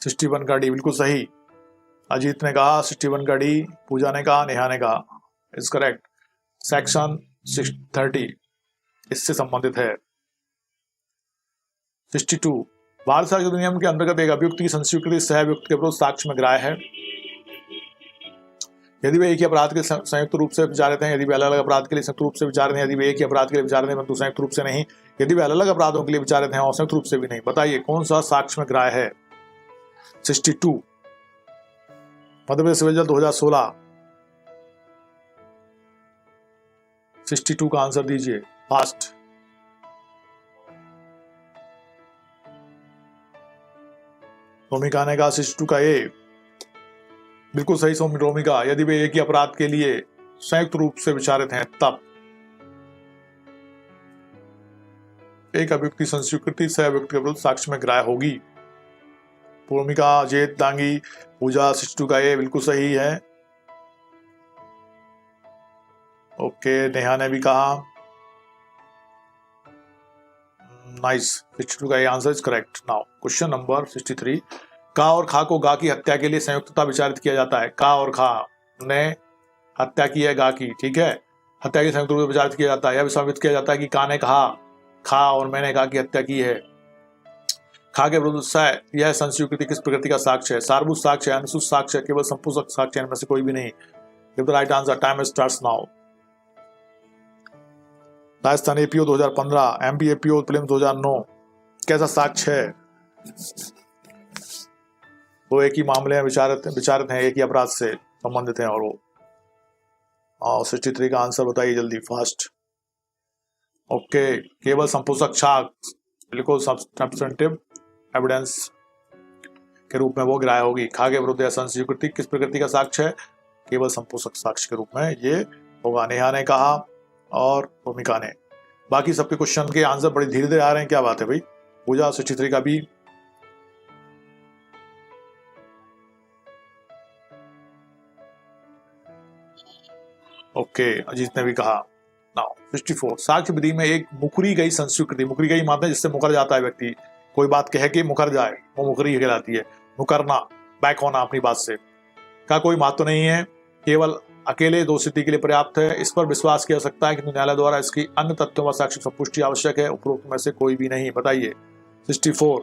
सिक्सटी वन का डी बिल्कुल सही। अजीत ने कहा 61 का डी, पूजा ने कहा, नेहा ने कहा। Is correct. सेक्शन 30 इससे संबंधित है। 62 भारत साक्ष्य अधिनियम के अंतर्गत एक अभियुक्त की संस्वीकृति सह अभियुक्त के विरुद्ध साक्ष्य में ग्राह्य है यदि वे एक ही अपराध के संयुक्त रूप से विचारित हैं, यदि वे अलग अलग अपराध के लिए संयुक्त रूप से विचारित हैं, यदि वे एक ही अपराध के लिए विचारित हैं परंतु संयुक्त रूप से नहीं, यदि वे अलग अलग अपराधों के लिए विचारित हैं और संयुक्त रूप से भी नहीं। बताइए कौन सा साक्ष्य में ग्राह्य है? 62 मध्य प्रदेश सिविल जज 2016। 62 का आंसर दीजिए फास्ट। रोमिका ने कहा 62 का ए, बिल्कुल सही रोमिका। यदि वे एक ही अपराध के लिए संयुक्त रूप से विचारित हैं तब एक अभियुक्त की संस्वीकृति सह अभियुक्त के विरुद्ध साक्ष्य में ग्राह्य होगी। रोमिका, अजय, दांगी, पूजा, 62 का ए बिल्कुल सही है। ओके, नेहा ने भी कहा नाइस। 62 का ए answer is correct. Now question number 63। का और खा को गा की हत्या के लिए संयुक्तता विचारित किया जाता है। का और खा ने हत्या की है गा की, ठीक है, हत्या की संयुक्त रूप से विचारित किया जाता है। यह विश्वासित किया जाता है कि का ने कहा खा और मैंने कहा की हत्या की है। खा के विरुद्ध सह यह संस्वीकृति किस प्रकृति का साक्ष्य है? सारभूत साक्ष्य है, अनुसूत साक्ष्य है, केवल संपोषक साक्ष्य है, इनमें से कोई भी नहीं। Give the right answer. Time starts now. Rajasthan APO 2015, MP APO prelims 2009 कैसा साक्ष्य है? वो एक ही मामले में विचारित हैं, एक ही अपराध से संबंधित हैं और वो 63 का आंसर बताइए जल्दी फास्ट। ओके, केवल संपोषक साक्ष्य, बिल्कुल सब्सटेंटिव एविडेंस के रूप में वो ग्राह्य होगी। खा के विरुद्ध संस्वीकृति किस प्रकृति का साक्ष्य है? केवल संपोषक साक्ष्य के रूप में ये होगा। नेहा ने कहा और भूमिका ने। बाकी सबके क्वेश्चन के आंसर बड़ी धीरे धीरे आ रहे हैं, क्या बात है भाई? पूजा 63 का भी। ओके, अजीत ने भी कहा। नाउ 64 साक्ष्य विधि में एक मुकरी गई संस्वीकृति, मुकरी गई मानते हैं जिससे मुकर जाता है व्यक्ति, कोई बात कह के मुकर जाए वो मुकरी कहलाती है। मुकरना, बैक होना अपनी बात से, का कोई महत्व नहीं है, केवल अकेले दोषिति के लिए पर्याप्त है। इस पर विश्वास किया जा सकता है कि न्यायालय द्वारा इसकी अन्य तथ्यों व साक्ष्य संपुष्टि आवश्यक है। उपरोक्त में से कोई भी नहीं। बताइए। 64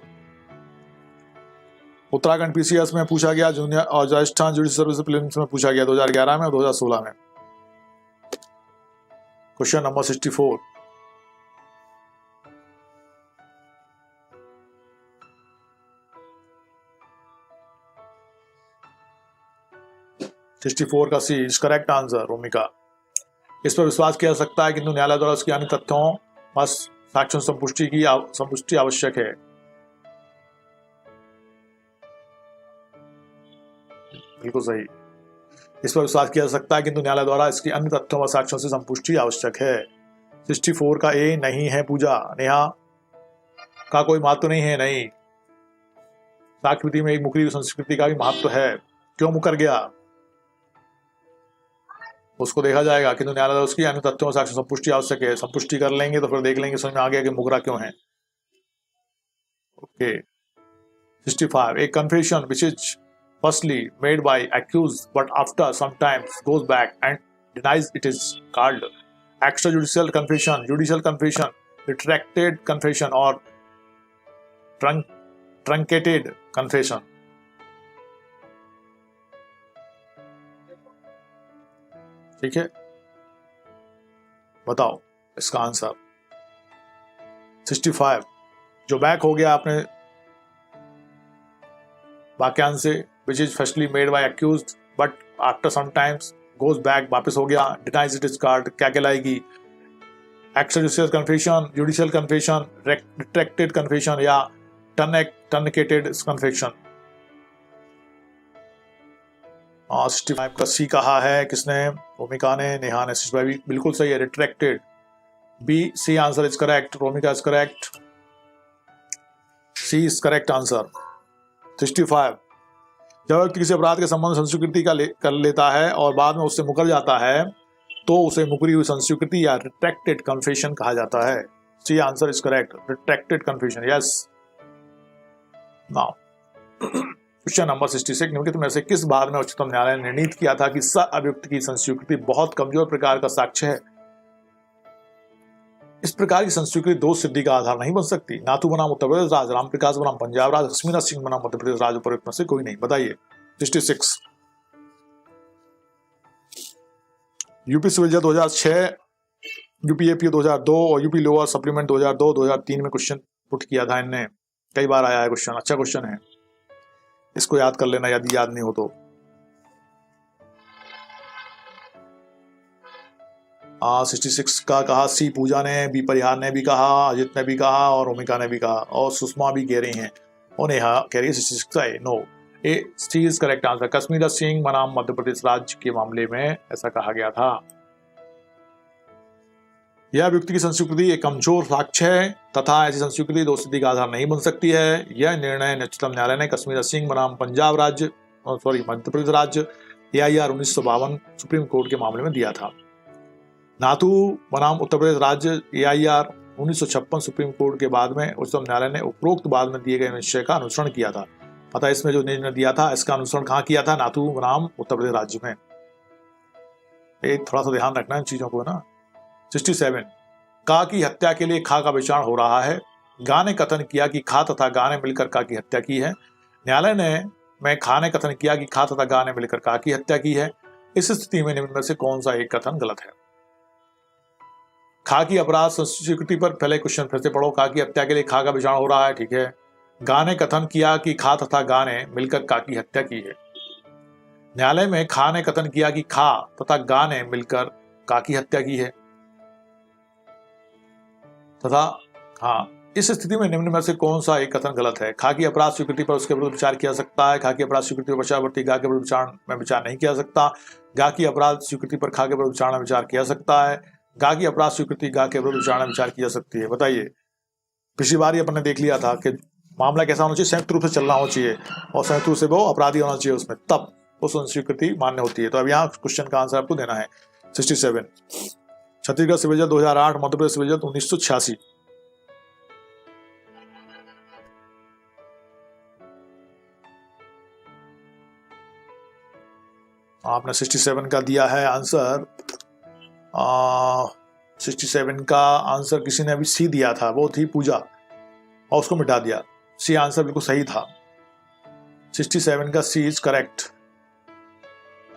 उत्तराखंड पीसीएस में पूछा गया, जूनियर और राजस्थान जुडिशियल सर्विस प्रीलिम्स में पूछा गया 2011 में और 2016 में। Question number 64। का C is correct answer Romika. इस पर विश्वास किया जा सकता है किंतु न्यायालय द्वारा उसकी अन्य तथ्यों बस साक्ष्यों संपुष्टि आवश्यक है। बिल्कुल सही। इस पर विश्वास किया जा सकता है किंतु न्यायालय द्वारा इसकी अन्य तथ्यों व साक्ष्यों से संपुष्टि आवश्यक है। 64 का ए नहीं है पूजा। नेहा का कोई महत्व नहीं है, नहीं। साक्ष्य विधि में एक मुकरी संस्कृति का भी महत्व है। क्यों मुकर गया? उसको देखा जाएगा, किंतु न्यायालय उसकी अन्य तथ्यों साक्ष्य संपुष्टि आवश्यक है। संपुष्टि कर लेंगे तो फिर देख लेंगे, समझ में आ गया कि मुकरा क्यों है। Okay 65 a confession which is firstly made by accused but after some time goes back and denies it is called extrajudicial confession, judicial confession, retracted confession or truncated confession। ठीक है, बताओ इसका आंसर। 65 जो बैक हो गया आपने वाक्यांश से, which is firstly made by accused but after some times goes back, वापस हो गया, डिनाइज इट इज कार्ड, क्या कहलाएगी? Extrajudicial confession, judicial confession, retracted confession या टर्निकेटेड कन्फेशन। 65 का सी कहा है किसने? रोमिका ने, नेहा ने। 65 बिल्कुल सही है, retracted. B C answer is correct, Romika is correct, C is correct answer. 65 जब व्यक्ति किसी अपराध के संबंध संस्वीकृति का कर लेता है और बाद में उससे मुकर जाता है तो उसे मुकरी हुई संस्वीकृति या रिट्रैक्टेड कन्फेशन कहा जाता है। C answer is correct, retracted confession, yes. Now question number 66, निम्नलिखित में से किस बात में उच्चतम न्यायालय ने निर्णीत किया था कि स अभियुक्त की संस्वीकृति बहुत कमजोर प्रकार का साक्ष्य है? इस प्रकार की संस्वीकृति दोष सिद्धि का आधार नहीं बन सकती। नाथू बनाम उत्तर प्रदेश राज्य, राम प्रकाश बनाम पंजाब राज्य, रश्मिना सिंह बनाम मध्य प्रदेश राज्य, उपरोक्त में से कोई नहीं। बताइए। 66 यूपी सिविल जज 2006, यूपीएपी 2002 और यूपी लोअर सप्लीमेंट 2002-2003 में क्वेश्चन पुट किया था इनने, कई बार आया है क्वेश्चन, अच्छा क्वेश्चन है, इसको याद कर लेना यदि याद नहीं हो तो। 66 का कहा सी पूजा ने, बी परिहार ने भी कहा, अजित ने भी कहा और रोमिका ने भी कहा और सुषमा भी कह रही हैं और नेहा कह रही है 66 है no. A C is correct answer. Kashmir Singh बनाम मध्य प्रदेश राज्य के मामले में ऐसा कहा गया था। यह व्यक्ति की संस्वीकृति एक कमजोर साक्ष्य है तथा ऐसी संस्वीकृति दोष सिद्धि का आधार नहीं बन सकती है। यह निर्णय उच्चतम न्यायालय ने कश्मीर सिंह बनाम पंजाब राज्य मध्य प्रदेश राज्य AIR 1952 सुप्रीम कोर्ट के मामले में दिया था। नाथू बनाम उत्तर प्रदेश राज्य AIR 1956 सुप्रीम कोर्ट के बाद में उच्चतम न्यायालय ने उपरोक्त बाद में दिए गए निश्चय का अनुसरण किया था। पता इसमें जो निर्णय दिया था इसका अनुसरण कहाँ किया था? नाथू बनाम उत्तर प्रदेश राज्य में। एक थोड़ा सा ध्यान रखना इन चीजों को ना। 67 का की हत्या के लिए खा का विचारण हो रहा है। गा ने कथन किया कि खा तथा गा ने मिलकर का की हत्या की है। न्यायालय ने खा ने कथन किया कि खा तथा गा ने मिलकर का की हत्या की है। इस स्थिति में निम्न में से कौन सा एक कथन गलत है? खा की अपराध संस्वीकृति पर पहले क्वेश्चन फिर से पढ़ो। खा की हत्या के लिए खा का विचारण हो रहा है, ठीक है। गा ने कथन किया कि खा तथा गा ने मिलकर का की हत्या की है। न्यायालय में खा ने कथन किया कि खा तथा गा ने मिलकर का की हत्या की है तथा हाँ, इस स्थिति में निम्न में से कौन सा एक कथन गलत है? खा की अपराध स्वीकृति पर उसके विरुद्ध विचार किया सकता है। खा की अपराध स्वीकृति पर पश्चावर्ती गा के विरुद्ध विचार में विचार नहीं किया सकता। गा की अपराध स्वीकृति पर खा के विरुद्ध विचार में विचार किया सकता है। गा की अपराध स्वीकृति गा के विरुद्ध विचार में विचार की जा सकती है। बताइए। पिछली बार अपन ने देख लिया था कि मामला कैसा होना चाहिए, संयुक्त रूप से चलना होना चाहिए और संयुक्त रूप से वो अपराधी होना चाहिए उसमें, तब उस स्वीकृति मान्य होती है। तो अब यहाँ क्वेश्चन का आंसर आपको देना है। 67 छत्तीसगढ़ सिविल जज 2008, मध्य प्रदेश सिविल जज 1986। आपने 67 का दिया है आंसर। 67 का आंसर किसी ने अभी सी दिया था, वो थी पूजा और उसको मिटा दिया। सी आंसर बिल्कुल सही था। 67 का सी इज करेक्ट।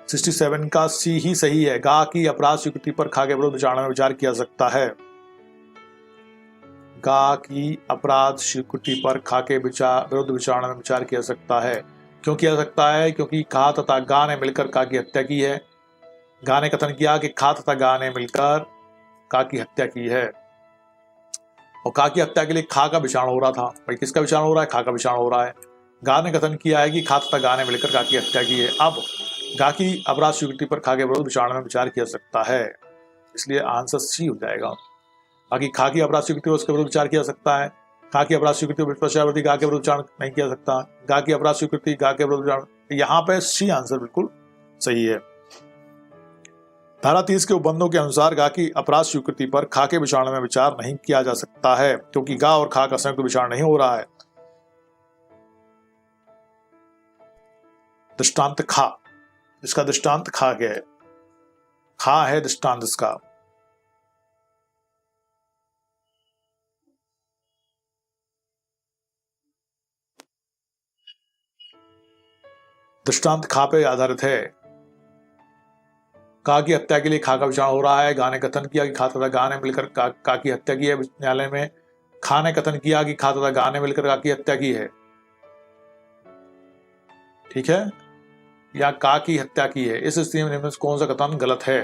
67 का सी ही सही है। गा की अपराध स्वीकृति पर खा के विरुद्ध विचार में विचार किया सकता है। गा की अपराध स्वीकृति पर खा के विरुद्ध विचार में विचार किया सकता है। क्यों किया सकता है? क्योंकि खा तथा गा ने मिलकर का की हत्या की है। गा ने कथन किया कि खा तथा गा ने मिलकर का की हत्या की है और का की हत्या के लिए खा का विचारण हो रहा था। भाई किसका विचारण हो रहा है? खा का विचारण हो रहा है। गा ने कथन किया है कि खा तथा गा ने मिलकर का की हत्या की है। अब गा की अपराध स्वीकृति पर खा के विरुद्ध विचारण में विचार किया सकता है, इसलिए आंसर सी हो जाएगा। बाकी खा की अपराध स्वीकृति पर उसके विरुद्ध विचार किया सकता है। खा की अपराध स्वीकृति पश्चावर्ती गा के विरुद्ध विचार नहीं किया सकता। गा की अपराध स्वीकृति गा के विरुद्ध विचार, यहाँ पे सी आंसर बिल्कुल सही है। धारा 30 के उपबंधों के अनुसार गा की अपराध स्वीकृति पर खा के विचारणा में विचार नहीं किया जा सकता है, क्योंकि गा और खा का संयुक्त विचार नहीं हो रहा है। दृष्टांत खा, इसका दृष्टांत खा क्या है? खा है दृष्टांत इसका। दृष्टांत खा पे आधारित है। का की हत्या के लिए खा का विचार हो रहा है। गा ने कथन किया कि खा तथा गा ने मिलकर का की हत्या की है। न्यायालय में खा ने कथन किया कि खा तथा गा ने मिलकर का की हत्या की है। ठीक है, या का की हत्या की है। इस स्थिति में कौन सा कथन गलत है?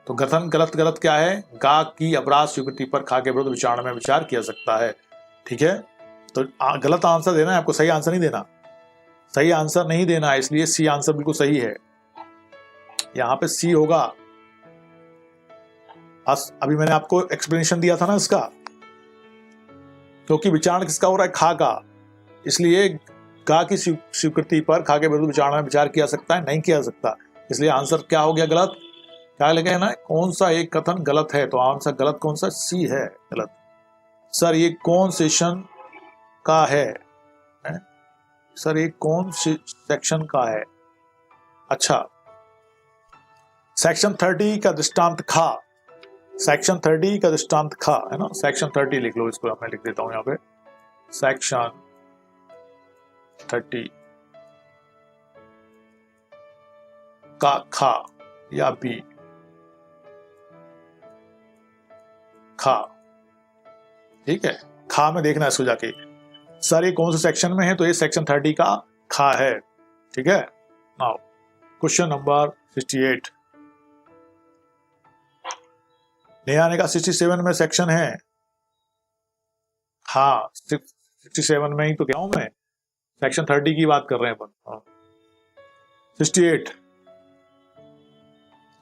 तो कथन गलत क्या है? गा की अपराध स्वीकृति पर खा के विरुद्ध विचारणा में विचार किया सकता है। ठीक है, तो गलत आंसर देना है आपको, सही आंसर नहीं देना। सही आंसर नहीं देना है, इसलिए सी आंसर बिल्कुल सही है। यहां पे सी होगा। अभी मैंने आपको एक्सप्लेनेशन दिया था ना इसका, क्योंकि विचारण किसका हो रहा है? खा का, इसलिए गा की स्वीकृति पर खा के विरुद्ध विचारणा में विचार किया सकता है, नहीं किया सकता। इसलिए आंसर क्या हो गया? गलत। क्या लगे ना, कौन सा एक कथन गलत है? तो आंसर गलत कौन सा? सी है गलत। सर ये कौन सेशन का है? सर ये कौन सेक्शन का है? अच्छा, सेक्शन 30 का दृष्टांत खा। सेक्शन 30 का दृष्टांत खा है ना। सेक्शन 30 लिख लो, इसको मैं लिख देता हूं यहां पे। सेक्शन 30 का खा या बी, खा। ठीक है, खा में देखना इसको जाके, सर ये कौन से सेक्शन में है? तो ये सेक्शन 30 का खा है। ठीक है, नाउ क्वेश्चन नंबर 68। नेहा ने कहा 67 में सेक्शन है। हाँ, 67 में ही तो क्या हूं मैं, सेक्शन 30 की बात कर रहे हैं अपन। 68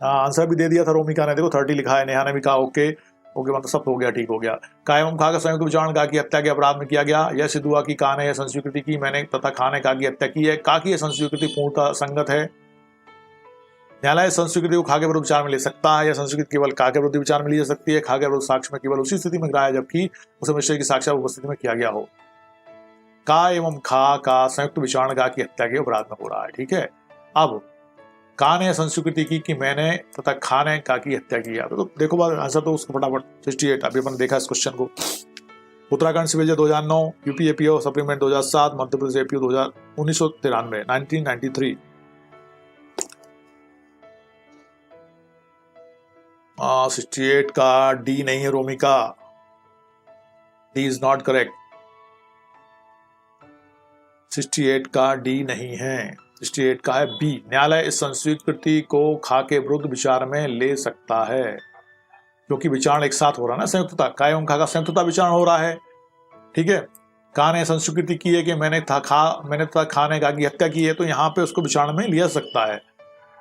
आंसर भी दे दिया था रोमिका ने, देखो 30 लिखा है। नेहा ने भी कहा ओके ओके, मतलब सब हो गया, ठीक हो गया। का एवं खा का संयुक्त विचारण गा की हत्या के अपराध में किया गया। यह सिद्ध हुआ कि का ने यह संस्वीकृति की मैंने तथा खा ने का की हत्या की है। का की यह संस्वीकृति पूर्णतः संगत है। न्यायालय संस्वीकृति को खा के विरुद्ध विचार में ले सकता है। यह संस्वीकृति केवल का के विरुद्ध विचार में ली जा सकती है। खा के विरुद्ध साक्ष्य में केवल उसी स्थिति में गिराया जबकि उसे विषय की साक्षात उपस्थिति में किया गया हो। का एवं खा का संयुक्त विचारण गा की हत्या के अपराध में हो रहा है। ठीक है, अब का ने संस्वीकृति की कि मैंने तथा खा ने का की हत्या की है। तो देखो बात आंसर तो उसको फटाफट 68। अभी अपन देखा इस क्वेश्चन को। Uttarakhand civil 2009, UP APO supplement 2007, Madhya Pradesh APO 1993 1993। 68 का डी नहीं है Romika, D is not correct. 68 का डी नहीं है, 68 का है बी। न्यायालय इस संस्वीकृति को खा के विरुद्ध विचार में ले सकता है, क्योंकि विचारण एक साथ हो रहा है ना, संयुक्तता। का एवं खा का संयुक्तता विचारण हो रहा है। ठीक है, का ने संस्वीकृति की है कि मैंने तथा खा ने का की हत्या की है, तो यहाँ पे उसको विचारण में लिया सकता है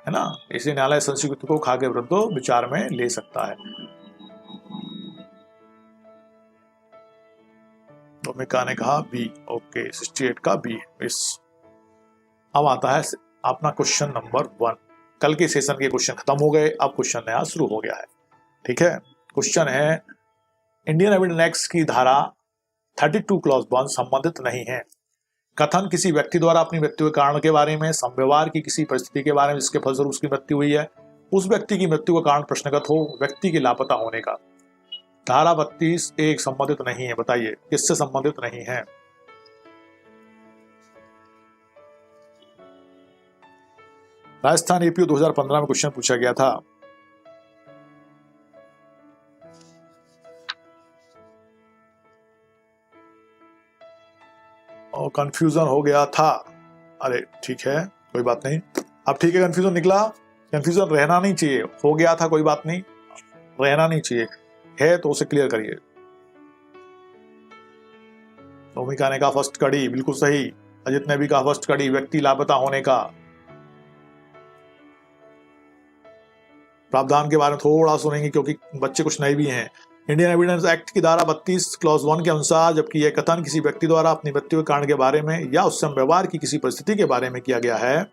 ना। इसलिए न्यायालय संस्वीकृति को खा के विरुद्ध विचार में ले सकता है। तो मैं का ने कहा बी। ओके, 68 का बी। इस अब आता है अपना क्वेश्चन नंबर 1। कल के सेशन के क्वेश्चन खत्म हो गए, अब क्वेश्चन नया शुरू हो गया है। ठीक है, क्वेश्चन है इंडियन एविडेंस एक्ट की धारा 32 क्लॉज 1 संबंधित नहीं है। कथन किसी व्यक्ति द्वारा अपनी मृत्यु के कारण के बारे में, संव्यवहार की किसी परिस्थिति के बारे में जिसके फलस्वरूप उसकी मृत्यु हुई है, उस व्यक्ति की मृत्यु का कारण प्रश्नगत हो, व्यक्ति के लापता होने का। धारा 32(1) संबंधित नहीं है। बताइए किससे संबंधित नहीं है? राजस्थान एपीओ 2015 में क्वेश्चन पूछा गया था। और कंफ्यूजन हो गया था। अरे ठीक है, कोई बात नहीं। अब ठीक है, कंफ्यूजन निकला। कंफ्यूजन रहना नहीं चाहिए, हो गया था कोई बात नहीं, रहना नहीं चाहिए। है तो उसे क्लियर करिए। भूमिका ने कहा फर्स्ट कड़ी, बिल्कुल सही। अजित ने भी कहा फर्स्ट कड़ी, व्यक्ति लापता होने का। प्रावधान के बारे में थोड़ा सुनेंगे क्योंकि बच्चे कुछ नए भी हैं। इंडियन एविडेंस एक्ट की धारा 32 क्लॉज 1 के अनुसार जबकि यह कथन किसी व्यक्ति द्वारा अपनी मृत्यु के कारण के बारे में या उससे व्यवहार की किसी परिस्थिति के बारे में किया गया है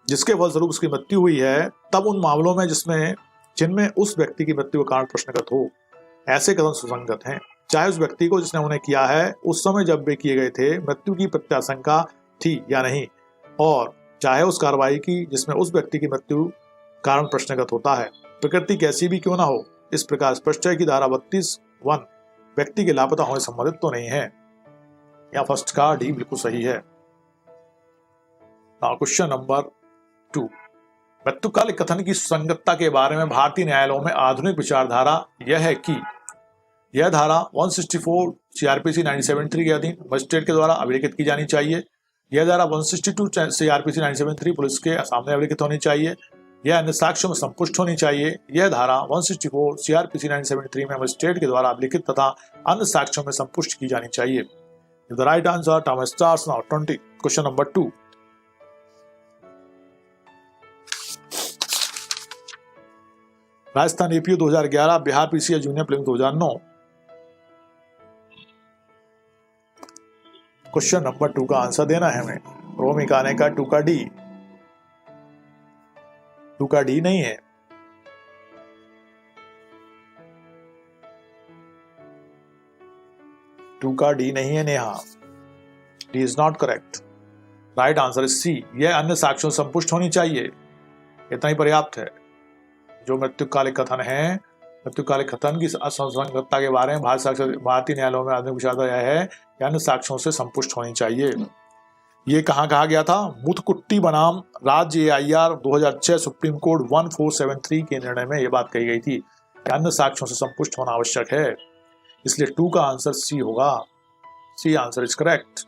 जिसके फलस्वरूप उसकी मृत्यु हुई है, तब उन मामलों में जिसमें जिनमें उस व्यक्ति की मृत्यु का कारण प्रश्नगत हो, ऐसे कथन सुसंगत हैं, चाहे उस व्यक्ति को जिसने उन्हें किया है उस समय जब वे किए गए थे मृत्यु की प्रत्याशंका थी या नहीं, और चाहे उस कार्रवाई की जिसमें उस व्यक्ति की मृत्यु कारण प्रश्नगत होता है, प्रकृति कैसी भी क्यों ना हो। इस प्रकार स्पष्ट है कि धारा 32(1) व्यक्ति के लापता होने संबंधित तो नहीं है। या फर्स्ट का डी बिल्कुल सही है। क्वेश्चन नंबर 2, मृत्युकालिक कथन की सुसंगतता के बारे में भारतीय न्यायालयों में आधुनिक विचारधारा यह है कि यह धारा 164 सीआरपीसी 1973 के अधीन मजिस्ट्रेट के द्वारा अभिलिखित की जानी चाहिए। यह धारा 162 सीआरपीसी 1973 पुलिस के सामने अभिलिखित होनी चाहिए। यह अन्य साक्ष्यों में संपुष्ट होनी चाहिए। यह धारा 164 सीआरपीसी 1973 में मजिस्ट्रेट के द्वारा अभिलिखित तथा अन्य साक्ष्यों में संपुष्ट की जानी चाहिए। The right answer time starts now 20। Question number 2, Rajasthan APO 2011, Bihar PCS junior prelims 2009। Question number 2 का आंसर देना है हमें। रोमिका ने कहा 2 का डी। 2 का डी नहीं है। टू का डी नहीं है Neha. D is not correct. Right answer is C. यह अन्य साक्ष्यों से संपुष्ट होनी चाहिए, इतना ही पर्याप्त है। जो मृत्युकालिक कथन है, मृत्युकालिक कथन की असंगतता के बारे में भारतीय न्यायालयों में आधुनिक विचारधारा यह है कि अन्य साक्ष्यों से संपुष्ट होनी चाहिए। ये कहाँ कहा गया था? मुथकुट्टी बनाम राज्य AIR 2006 सुप्रीम कोर्ट 1473 के निर्णय में यह बात कही गई थी कि अन्य साक्ष्यों से संपुष्ट होना आवश्यक है। इसलिए 2 का आंसर सी होगा। C answer is correct.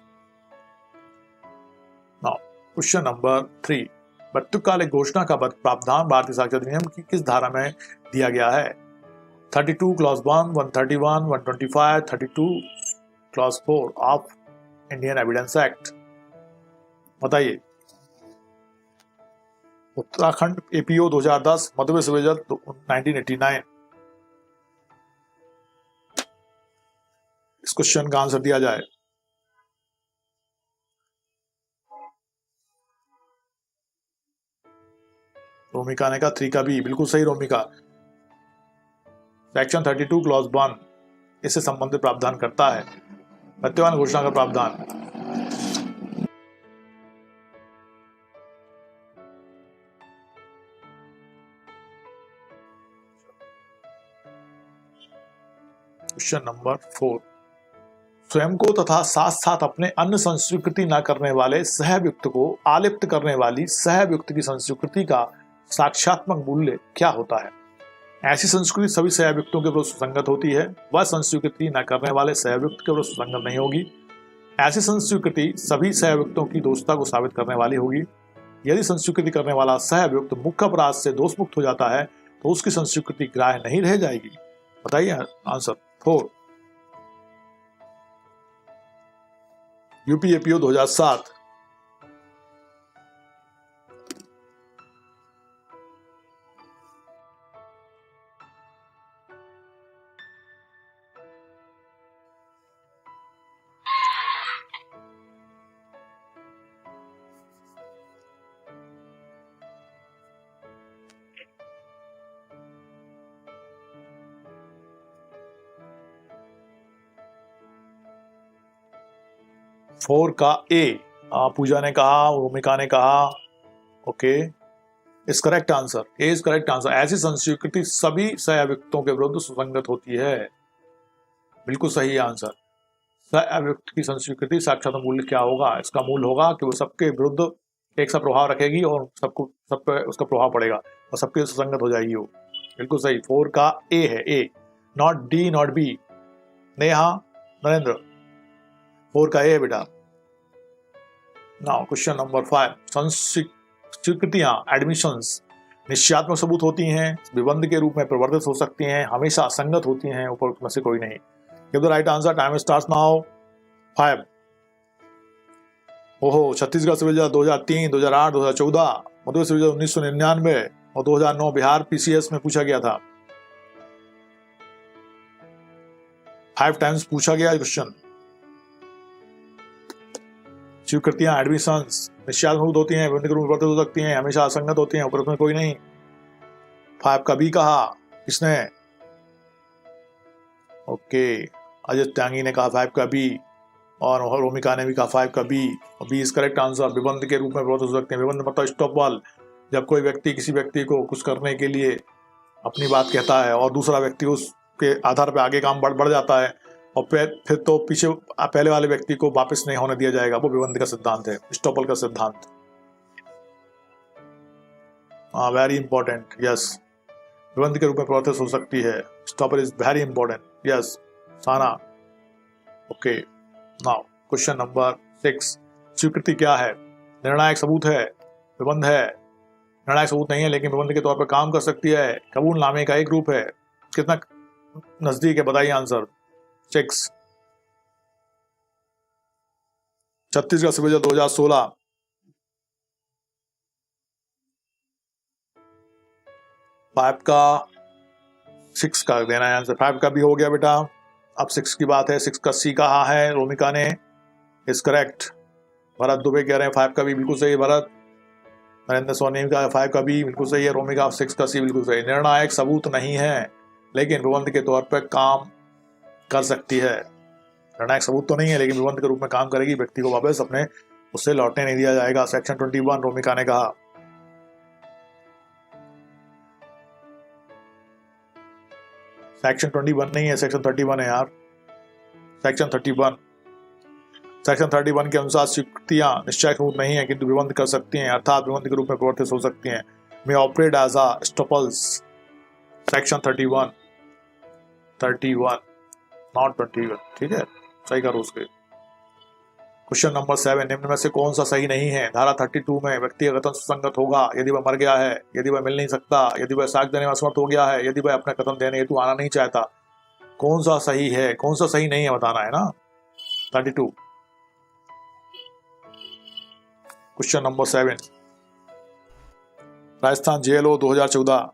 Now question number 3, मृत्युकालिक घोषणा का प्रावधान भारतीय साक्ष्य अधिनियम की किस धारा में दिया गया है? 32 clause 1, 131, 125, 32 clause 4 of Indian Evidence act. बताइए। उत्तराखंड एपीओ 2010, मध्य प्रदेश विभाजन 1989। इस क्वेश्चन का आंसर दिया जाए। रोमिका ने कहा 3 का बी। बिल्कुल सही रोमिका। सेक्शन 32 क्लॉज 1 इससे संबंधित प्रावधान करता है, मृत्युवान घोषणा का प्रावधान। क्वेश्चन नंबर 4, स्वयं को तथा साथ साथ अपने अन्य संस्वीकृति न करने वाले सहअभियुक्त को आलिप्त करने वाली सहअभियुक्त की संस्वीकृति का साक्ष्यात्मक मूल्य क्या होता है? ऐसी संस्कृति सभी सहअभियुक्तों के विरुद्ध सुसंगत होती है। वह संस्वीकृति न करने वाले सहअभियुक्त के विरुद्ध सुसंगत नहीं होगी। ऐसी संस्वीकृति सभी सहअभियुक्तों की दोषता को साबित करने वाली होगी। यदि संस्वीकृति करने वाला सहअभियुक्त मुख्य अपराध से दोष मुक्त हो जाता है तो उसकी संस्वीकृति ग्राह्य नहीं रह जाएगी। बताइए आंसर। 4, UP APO 2007। फोर का ए। पूजा ने कहा, भूमिका ने कहा, okay is correct answer. A is correct answer. ऐसी संस्वीकृति सभी सहअभियुक्तों के विरुद्ध सुसंगत होती है। बिल्कुल सही आंसर। सहअभियुक्त की संस्वीकृति साक्षात मूल्य क्या होगा? इसका मूल्य होगा कि वो सबके विरुद्ध एक सा प्रभाव रखेगी और सब पे उसका प्रभाव पड़ेगा और सबके सुसंगत हो जाएगी वो। बिल्कुल सही। 4 का ए है। A, not D not B. Neha, Narendra, 4 का ए है बेटा। नाउ क्वेश्चन नंबर 5, संस्वीकृतियां एडमिशंस निश्चयात्मक सबूत होती हैं, विबंध के रूप में प्रवर्तित हो सकती हैं, हमेशा असंगत होती हैं, ऊपर में से कोई नहीं। Give the right answer. Time starts now 5। ओहो, छत्तीसगढ़ सिविल जज 2003, 2008, 2014, मध्य सिविल जज 1999 और 2009 बिहार पीसीएस में पूछा गया था। 5 टाइम्स पूछा गया क्वेश्चन। स्वीकृतियां एडमिशंस निश्चयात्मक होती हैं, विबंध के रूप में प्रवर्तित हो सकती हैं, हमेशा असंगत होती हैं, ऊपर में कोई नहीं। 5 का बी कहा, किसने? ओके, अजय त्यागी ने कहा 5 का बी, और रोमिका ने भी कहा 5 का बी, और बी इज करेक्ट आंसर। विबंध के रूप में प्रवर्तित हो सकते हैं। विबंध मतलब स्टॉपवॉल, जब कोई व्यक्ति किसी व्यक्ति को कुछ करने के लिए अपनी बात कहता है और दूसरा व्यक्ति उसके आधार पर आगे काम बढ़ जाता है, और फिर तो पीछे पहले वाले व्यक्ति को वापस नहीं होने दिया जाएगा, वो विबंध का सिद्धांत है, स्टॉपल का सिद्धांत। हाँ, वेरी इंपॉर्टेंट, यस, विबंध के रूप में प्रवर्तित हो सकती है। Estoppel is very important, yes Sana. Okay, now question number 6, स्वीकृति क्या है? निर्णायक सबूत है, विबंध है। निर्णायक सबूत नहीं है लेकिन विबंध के तौर पर काम कर सकती है। कबूलनामे का एक रूप है। कितना नजदीक है बताइए आंसर। 6, छत्तीसगढ़ सर्वेक्षण 2016। फाइव का 6 का देना है आंसर। 5 का भी हो गया बेटा, अब 6 की बात है। 6 का सी कहा है रोमिका ने, इज करेक्ट। भरत दुबे कह रहे हैं 5 का भी बिल्कुल सही है भरत। नरेंद्र सोनी का 5 का भी बिल्कुल सही है। रोमिका 6 का सी बिल्कुल सही। निर्णायक सबूत नहीं है लेकिन विबंध के तौर पर काम कर सकती है। निर्णायक सबूत तो नहीं है लेकिन विबंध के रूप में काम करेगी। व्यक्ति को वापस अपने उससे लौटने नहीं दिया जाएगा। सेक्शन 21 रोमिका ने कहा। सेक्शन 21 नहीं है, सेक्शन 31 है यार। सेक्शन 31, सेक्शन 31 के अनुसार स्वीकृतियां निश्चय सबूत नहीं है किंतु विबंध कर सकती हैं, अर्थात विबंध के रूप में प्रवर्तित हो सकती हैं। May operate as a estoppels. Section 31 not 21, ठीक है, सही करो उसके। क्वेश्चन नंबर 7, निम्न में से कौन सा सही नहीं है? धारा 32 में व्यक्ति का कथन सुसंगत होगा यदि वह मर गया है, यदि वह मिल नहीं सकता, यदि वह साक्ष्य देने में असमर्थ हो गया है, यदि वह अपना कथन देने हेतु आना नहीं चाहता। कौन सा सही है, कौन सा सही नहीं है बताना है ना। 32, क्वेश्चन नंबर 7, राजस्थान जेएलओ 2014।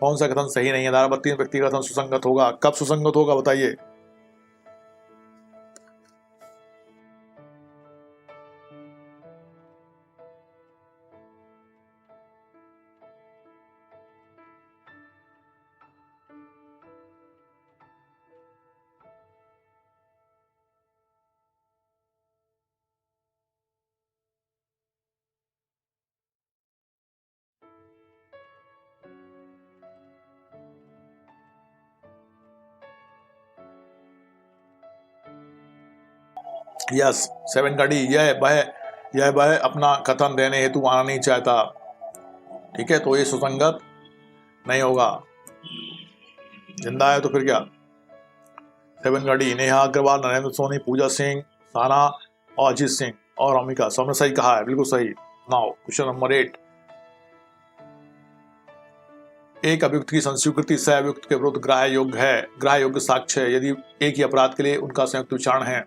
कौन सा कथन सही नहीं है? धारा 32 व्यक्ति का कथन सुसंगत होगा। कब सुसंगत होगा बताइए। यस, 7 का डी, यह वह अपना कथन देने हेतु आना नहीं चाहता। ठीक है, तो ये सुसंगत नहीं होगा। जिंदा है तो फिर क्या। 7 का डी, नेहा अग्रवाल, नरेंद्र सोनी, पूजा सिंह, साना और अजीत सिंह और अमिका, सबने सही कहा है, बिल्कुल सही। नाउ क्वेश्चन नंबर 8, एक अभियुक्त की संस्वीकृति सह अभियुक्त के विरुद्ध ग्राह्य योग्य है। ग्राह्य योग्य साक्ष्य है यदि एक ही अपराध के लिए उनका संयुक्त विचारण है,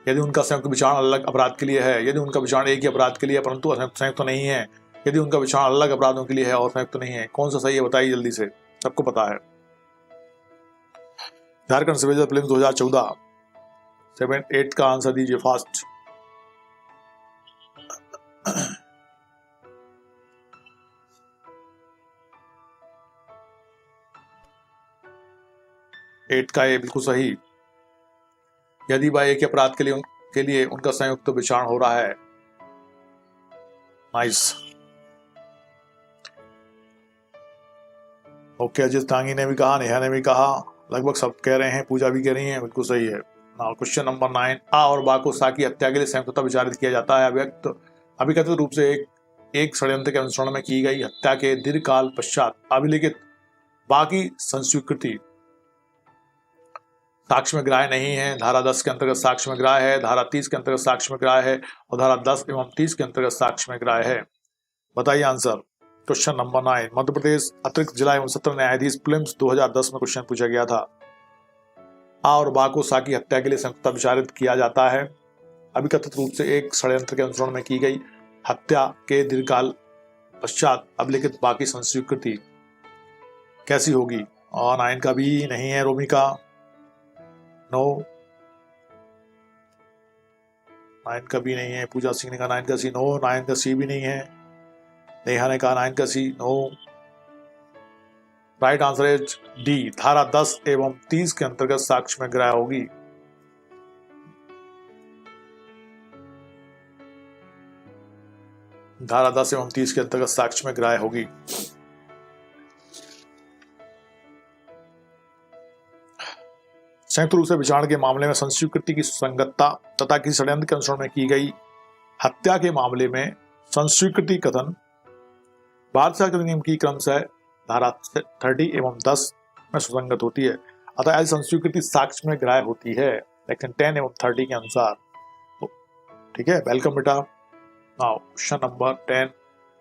यदि उनका संयुक्त विचारण अलग अपराध के लिए है, यदि उनका विचारण एक ही अपराध के लिए परंतु संयुक्त नहीं है, यदि उनका विचारण अलग अपराधों के लिए है और संयुक्त नहीं है। कौन सा सही है बताइए जल्दी से, सबको पता है। झारखंड सर्वेक्षण प्रीलिम्स 2014। 7, 8 का आंसर दीजिए फास्ट। एट का ये बिल्कुल सही। यदि वह एक ही अपराध के लिए उनका संयुक्त विचारण हो रहा है। नाइस। ओके, अजित तांगी ने भी कहा, नेहा ने भी कहा, लगभग सब कह रहे हैं, पूजा भी कह रही है, बिल्कुल सही है। नाउ क्वेश्चन नंबर 9, आ और बा को सा की हत्या के लिए संयुक्तता विचारित किया जाता है। अभिकथित रूप से एक षड्यंत्र के अनुसरण में की गई हत्या के दीर्घकाल पश्चात अभिलिखित बा की संस्वीकृति साक्ष्य में ग्राह्य नहीं है। धारा 10 के अंतर्गत साक्ष्य में ग्राह्य है, धारा 30 के अंतर्गत साक्ष्य में ग्राह्य है और धारा 10 एवं 30 के अंतर्गत साक्ष्य में ग्राह्य है। बताइए answer. Question number 9, Madhya Pradesh अतिरिक्त जिला एवं सत्र न्यायाधीश प्रीलिम्स 2010 में क्वेश्चन पूछा गया था। आ और बा को सा की हत्या के लिए संयुक्तता विचारित किया जाता है। अभिकथित रूप से एक षड्यंत्र के अनुसरण में की गई हत्या के दीर्घकाल पश्चात अभिलिखित बा की संस्वीकृति कैसी होगी? और 9 का भी नहीं है रोमिका, नो। 9 का भी नहीं है, पूजा सिंह ने कहा 9 का सी, नो। 9 का सी भी नहीं है। नेहा ने कहा 9 का C, no. Right answer is D, धारा 10 एवं 30 के अंतर्गत साक्ष्य में ग्राह्य होगी। धारा 10 एवं 30 के अंतर्गत साक्ष्य में ग्राह्य होगी। संयुक्त रूप से विचारण के मामले में संस्वीकृति की सुसंगतता तथा किसी षड्यंत्र के अनुसरण में की गई हत्या के मामले में संस्वीकृति कथन भारतीय साक्ष्य अधिनियम की क्रमशः धारा 30 एवं 10 में सुसंगत होती है। अतः ऐसी संस्वीकृति साक्ष्य में ग्राह्य होती है सेक्शन 10 एवं 30 के अनुसार। तो ठीक है, वेलकम बेटा। Now question number 10,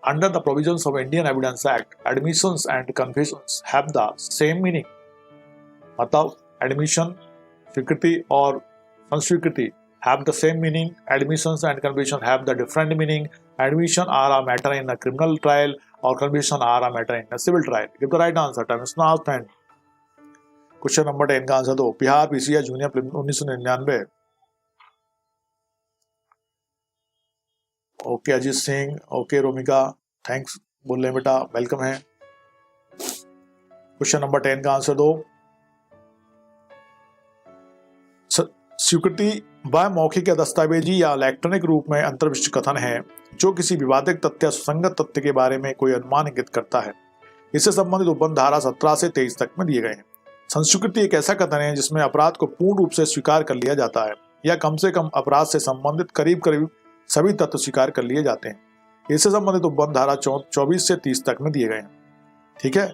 under the provisions of Indian Evidence act admissions and confessions have the same meaning. मतलब एडमिशन स्वीकृति और संस्वीकृति have the same meaning, admissions and confession have the different meaning. Admission are a matter in a criminal trial or confession are a matter in a civil trial. Give the right answer. Time is now spent. Question number 10 का आंसर दो। Bihar PCS junior prelim 1999। Okay Ajit Singh, okay Romika, thanks बोल रहे बेटा, वेलकम है। क्वेश्चन नंबर 10 का आंसर दो। स्वीकृति वह मौखिक या दस्तावेजी या इलेक्ट्रॉनिक रूप में अंतर्विष्ट कथन है जो किसी विवादित तथ्य या सुसंगत तथ्य के बारे में कोई अनुमान इंगित करता है। इससे संबंधित उपबंध धारा 17 से 23 तक में दिए गए हैं। संस्वीकृति एक ऐसा कथन है जिसमें अपराध को पूर्ण रूप से स्वीकार कर लिया जाता है या कम से कम अपराध से संबंधित करीब करीब सभी तत्व स्वीकार कर लिए जाते हैं। इससे संबंधित उपबंध धारा 24 से 30 तक में दिए गए हैं। ठीक है,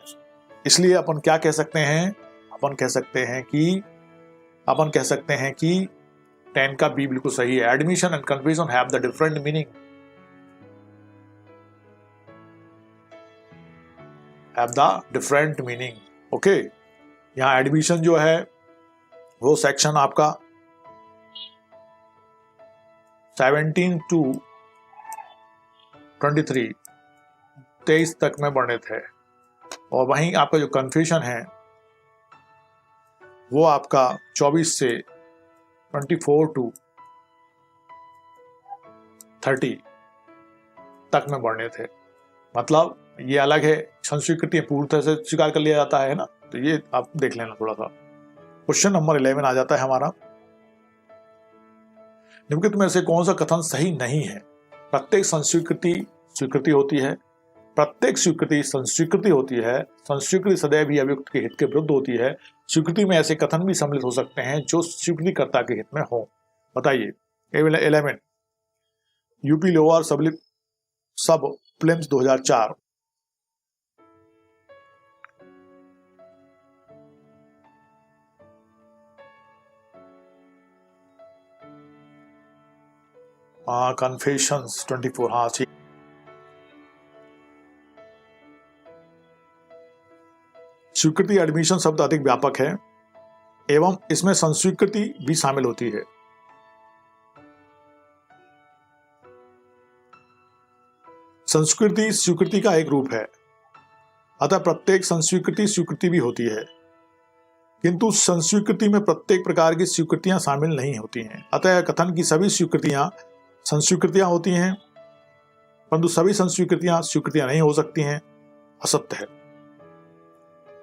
इसलिए अपन क्या कह सकते हैं, अपन कह सकते हैं कि 10 का बी बिल्कुल सही है। Admission and confession have the different meaning. Have the different meaning. Okay, यहां एडमिशन जो है वो सेक्शन आपका 17 to 23 तक में वर्णित है और वहीं आपका जो कन्फेशन है वो आपका 24 से 24 to 30 तक में वर्णित है। मतलब ये अलग है, संस्वीकृति पूर्णतः से स्वीकार कर लिया जाता है ना, तो ये आप देख लेना थोड़ा सा। क्वेश्चन नंबर 11 आ जाता है हमारा। निम्नलिखित में से कौन सा कथन सही नहीं है। प्रत्येक संस्वीकृति स्वीकृति होती है, प्रत्येक स्वीकृति संस्वीकृति होती है, संस्वीकृति सदैव ही अभियुक्त के हित के विरुद्ध होती है, स्वीकृति में ऐसे कथन भी सम्मिलित हो सकते हैं जो स्वीकृतिकर्ता के हित में हो। बताइए। 11 यूपी लोअर सब प्रीलिम्स 2004। कन्फेशंस 24। हाँ ठीक। स्वीकृति एडमिशन शब्द अधिक व्यापक है एवं इसमें संस्वीकृति भी शामिल होती है। संस्कृति स्वीकृति का एक रूप है, अतः प्रत्येक संस्वीकृति स्वीकृति भी होती है, किंतु संस्वीकृति में प्रत्येक प्रकार की स्वीकृतियां शामिल नहीं होती हैं। अतः कथन की सभी स्वीकृतियां संस्वीकृतियां होती हैं, परंतु सभी संस्वीकृतियां स्वीकृतियां नहीं हो सकती हैं, असत्य है।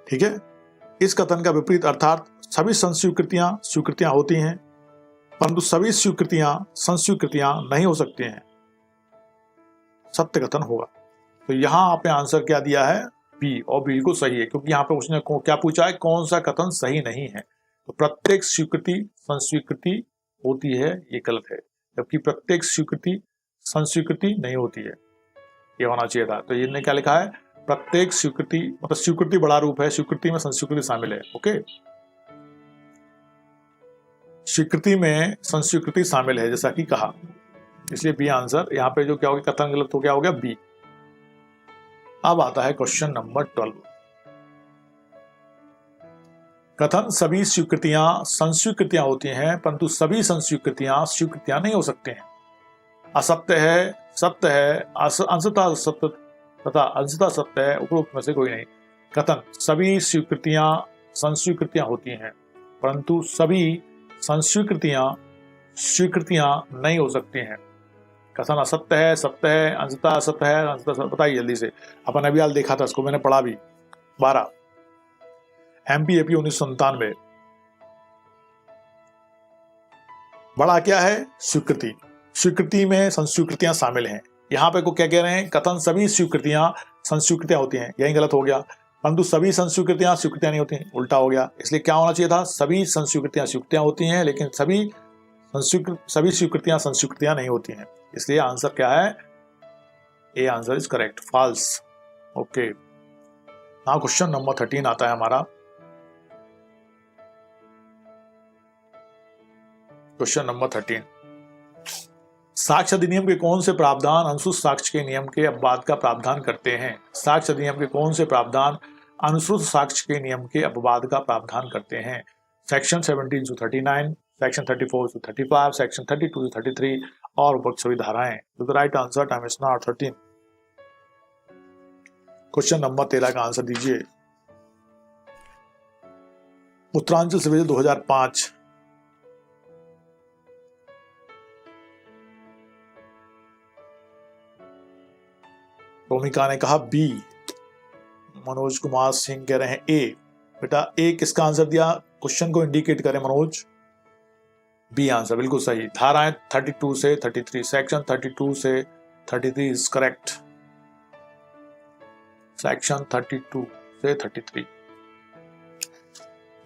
ठीक है, इस कथन का विपरीत अर्थात सभी संस्वीकृतियां स्वीकृतियां होती हैं परंतु सभी स्वीकृतियां संस्वीकृतियां नहीं हो सकती हैं, सत्य कथन होगा। तो यहां आपने आंसर क्या दिया है, बी, और बिल्कुल सही है, क्योंकि यहां पे उसने क्या पूछा है, कौन सा कथन सही नहीं है। तो प्रत्येक स्वीकृति संस्वीकृति होती है, ये गलत है, जबकि प्रत्येक स्वीकृति संस्वीकृति नहीं होती है, ये होना चाहिए था। तो इन्होंने क्या लिखा है, प्रत्येक स्वीकृति, मतलब स्वीकृति बड़ा रूप है, स्वीकृति में संस्वीकृति शामिल है। ओके, स्वीकृति में संस्वीकृति शामिल है जैसा कि कहा, इसलिए बी आंसर। यहां पे जो क्या हो गया, कथन गलत हो गया बी। अब आता है क्वेश्चन नंबर 12। कथन सभी स्वीकृतियां संस्वीकृतियां होती हैं परंतु सभी संस्वीकृतियां स्वीकृतियां नहीं हो सकते हैं। असत्य है, सत्य है, अंशतः सत्य तथा अंशतः सत्य है, उपरोक्त में से कोई नहीं। कथन सभी स्वीकृतियां संस्वीकृतियां होती हैं परंतु सभी संस्वीकृतियां स्वीकृतियां नहीं हो सकती हैं। कथन असत्य है, सत्य है, अंशतः असत्य है, अंशतः सत्य? बताइए जल्दी से। अपन अभी हाल देखा था इसको, मैंने पढ़ा भी। 12 MPAP 1997। बड़ा क्या है? स्वीकृति। स्वीकृति में संस्वीकृतियां शामिल हैं। यहाँ पे को क्या कह रहे हैं? कथन सभी स्वीकृतियां संस्वीकृतियां होती हैं, यही गलत हो गया। परंतु सभी संस्वीकृतियां स्वीकृतियां नहीं होती, उल्टा हो गया। इसलिए क्या होना चाहिए था? सभी संस्वीकृतियां स्वीकृतियां होती हैं, लेकिन सभी स्वीकृतियां संस्वीकृतियां नहीं होती हैं। इसलिए आंसर क्या है? A answer is correct, false. Okay, now question number 13 आता है हमारा। क्वेश्चन नंबर 13, साक्ष्य अधिनियम के कौन से प्रावधान अनुश्रुत साक्ष्य के नियम के अपवाद का प्रावधान करते हैं? साक्ष्य अधिनियम के कौन से प्रावधान अनुश्रुत साक्ष्य के नियम के अपवाद का प्रावधान करते हैं? Section 17 to 39, section 34 to 35, section 32 to 33 और उपरोक्त सभी धाराएं। तो the right answer time is now 13। Question number 13 का आंसर दीजिए। उत्तरांचल सर्वे 2005। भूमिका ने कहा बी, मनोज कुमार सिंह कह रहे हैं ए। बेटा ए किसका आंसर दिया? क्वेश्चन को इंडिकेट करें मनोज। बी आंसर बिल्कुल सही। धाराएं 32 से 33, सेक्शन 32 से 33 इज करेक्ट। सेक्शन 32 से 33।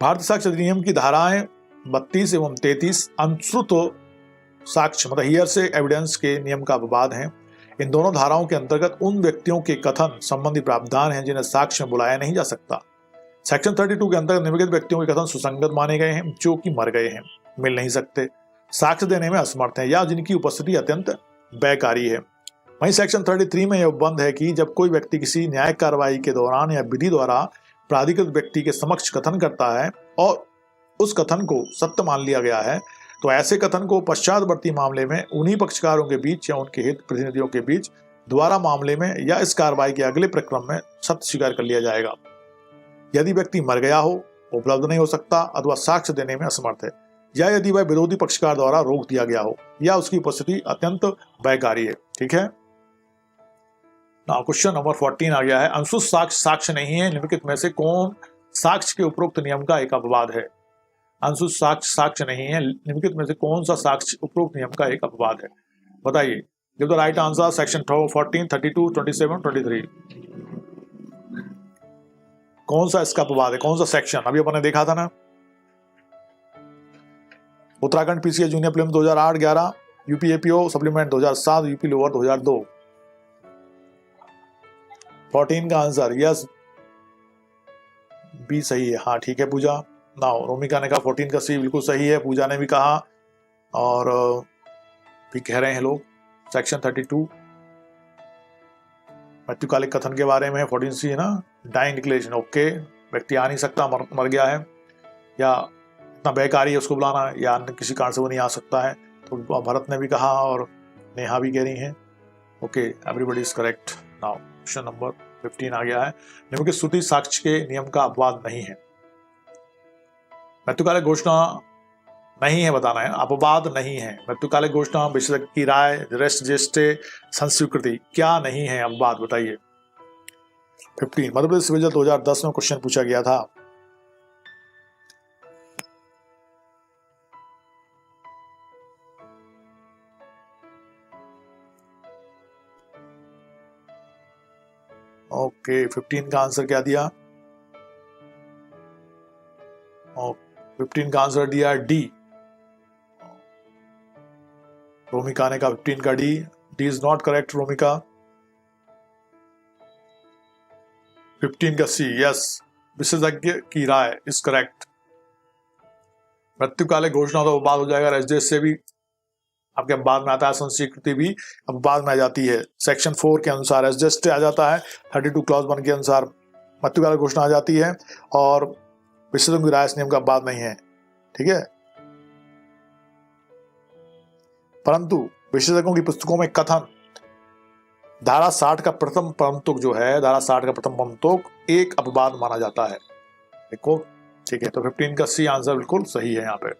भारतीय साक्ष्य अधिनियम की धाराएं 32 एवं 33 अनुश्रुत साक्ष्य मतलब हियर से एविडेंस के नियम का अपवाद है। इन दोनों धाराओं के अंतर्गत उन व्यक्तियों के कथन संबंधी प्रावधान हैं जिन्हें साक्ष्य में बुलाया नहीं जा सकता। सेक्शन 32 के अंतर्गत निम्नलिखित व्यक्तियों के कथन सुसंगत माने गए हैं जो कि मर गए हैं, मिल नहीं सकते, साक्ष्य देने में असमर्थ हैं या जिनकी उपस्थिति अत्यंत बेकारी है। वहीं सेक्शन 33 में यह उपबंध है कि जब कोई व्यक्ति किसी न्यायिक कार्रवाई के दौरान या विधि द्वारा प्राधिकृत व्यक्ति के समक्ष कथन करता है और उस कथन को सत्य मान लिया गया है, तो ऐसे कथन को पश्चातवर्ती मामले में उन्हीं पक्षकारों के बीच या उनके हित प्रतिनिधियों के बीच द्वारा मामले में या इस कार्रवाई के अगले प्रक्रम में सत्य स्वीकार कर लिया जाएगा। यदि व्यक्ति मर गया हो, उपलब्ध नहीं हो सकता अथवा साक्ष्य देने में असमर्थ है, या यदि वह विरोधी पक्षकार द्वारा रोक दिया गया हो या उसकी उपस्थिति अत्यंत बेकारी है। ठीक है, नाउ क्वेश्चन नंबर 14 आ गया है। अनुश्रुत साक्ष्य साक्ष्य नहीं है, निम्नलिखित में से कौन साक्ष्य के उपरोक्त नियम का एक अपवाद है? अनुश्रुत साक्ष्य साक्ष्य नहीं है, निम्नलिखित में से कौन सा साक्ष्य उपरोक्त नियम का एक अपवाद है? बताइए। Give the right answer. Section 14, 32, 27, 23। कौन सा इसका अपवाद है? कौन सा सेक्शन? अभी अपन ने देखा था ना, Uttarakhand PCA junior prelims 2008-11, UP APO supplement 2007, UP lower 2002। 14 का आंसर यस, बी सही है। हाँ ठीक है पूजा। नाउ रोमिका ने कहा 14 का सी बिल्कुल सही है, पूजा ने भी कहा और भी कह रहे हैं लोग। सेक्शन 32 मृत्युकालिक कथन के बारे में 14 सी है ना, डाइंग डिक्लेरेशन। ओके, व्यक्ति आ नहीं सकता, मर गया है या इतना बेकारी है उसको बुलाना, या अन्य किसी कारण से वो नहीं आ सकता है, तो भरत ने भी कहा और नेहा भी कह रही हैं। Okay, everybody is correct. Now question number 15 आ गया है। निम्नलिखित श्रुति साक्ष्य के नियम का अपवाद नहीं है। मृत्युकालिक घोषणा नहीं है बताना है, अपवाद नहीं है। मृत्युकालिक घोषणा, विशेषज्ञ की राय, रेस्ट जेस्टे, संस्वीकृति, क्या नहीं है अपवाद? बताइए। 15 मध्य प्रदेश सिविल 2010 में क्वेश्चन पूछा गया था। ओके, 15 का आंसर क्या दिया? 15 का आंसर दिया डी। रोमिका ने कहा 15 का D. D is not correct Romika. 15 का सी यस, विशेषज्ञ की राय इज करेक्ट। मृत्युकालिक घोषणा तो बाद हो जाएगा, रेजिडेंस से भी आपके बाद में आता है, संस्वीकृति भी अब बाद में आ जाती है। सेक्शन 4 के अनुसार रेजिडेंस आ जाता है, 32 क्लॉज 1 के अनुसार मृत्युकालिक घोषणा आ जाती है और विशेषज्ञ की राय इस नियम का अपवाद नहीं है। ठीक है, परंतु विशेषज्ञों की पुस्तकों में कथन धारा 60 का प्रथम पंक्तुक जो है, धारा 60 का प्रथम पंक्तुक एक अपवाद माना जाता है। देखो ठीक है, तो 15 का सी आंसर बिल्कुल सही है यहाँ पे।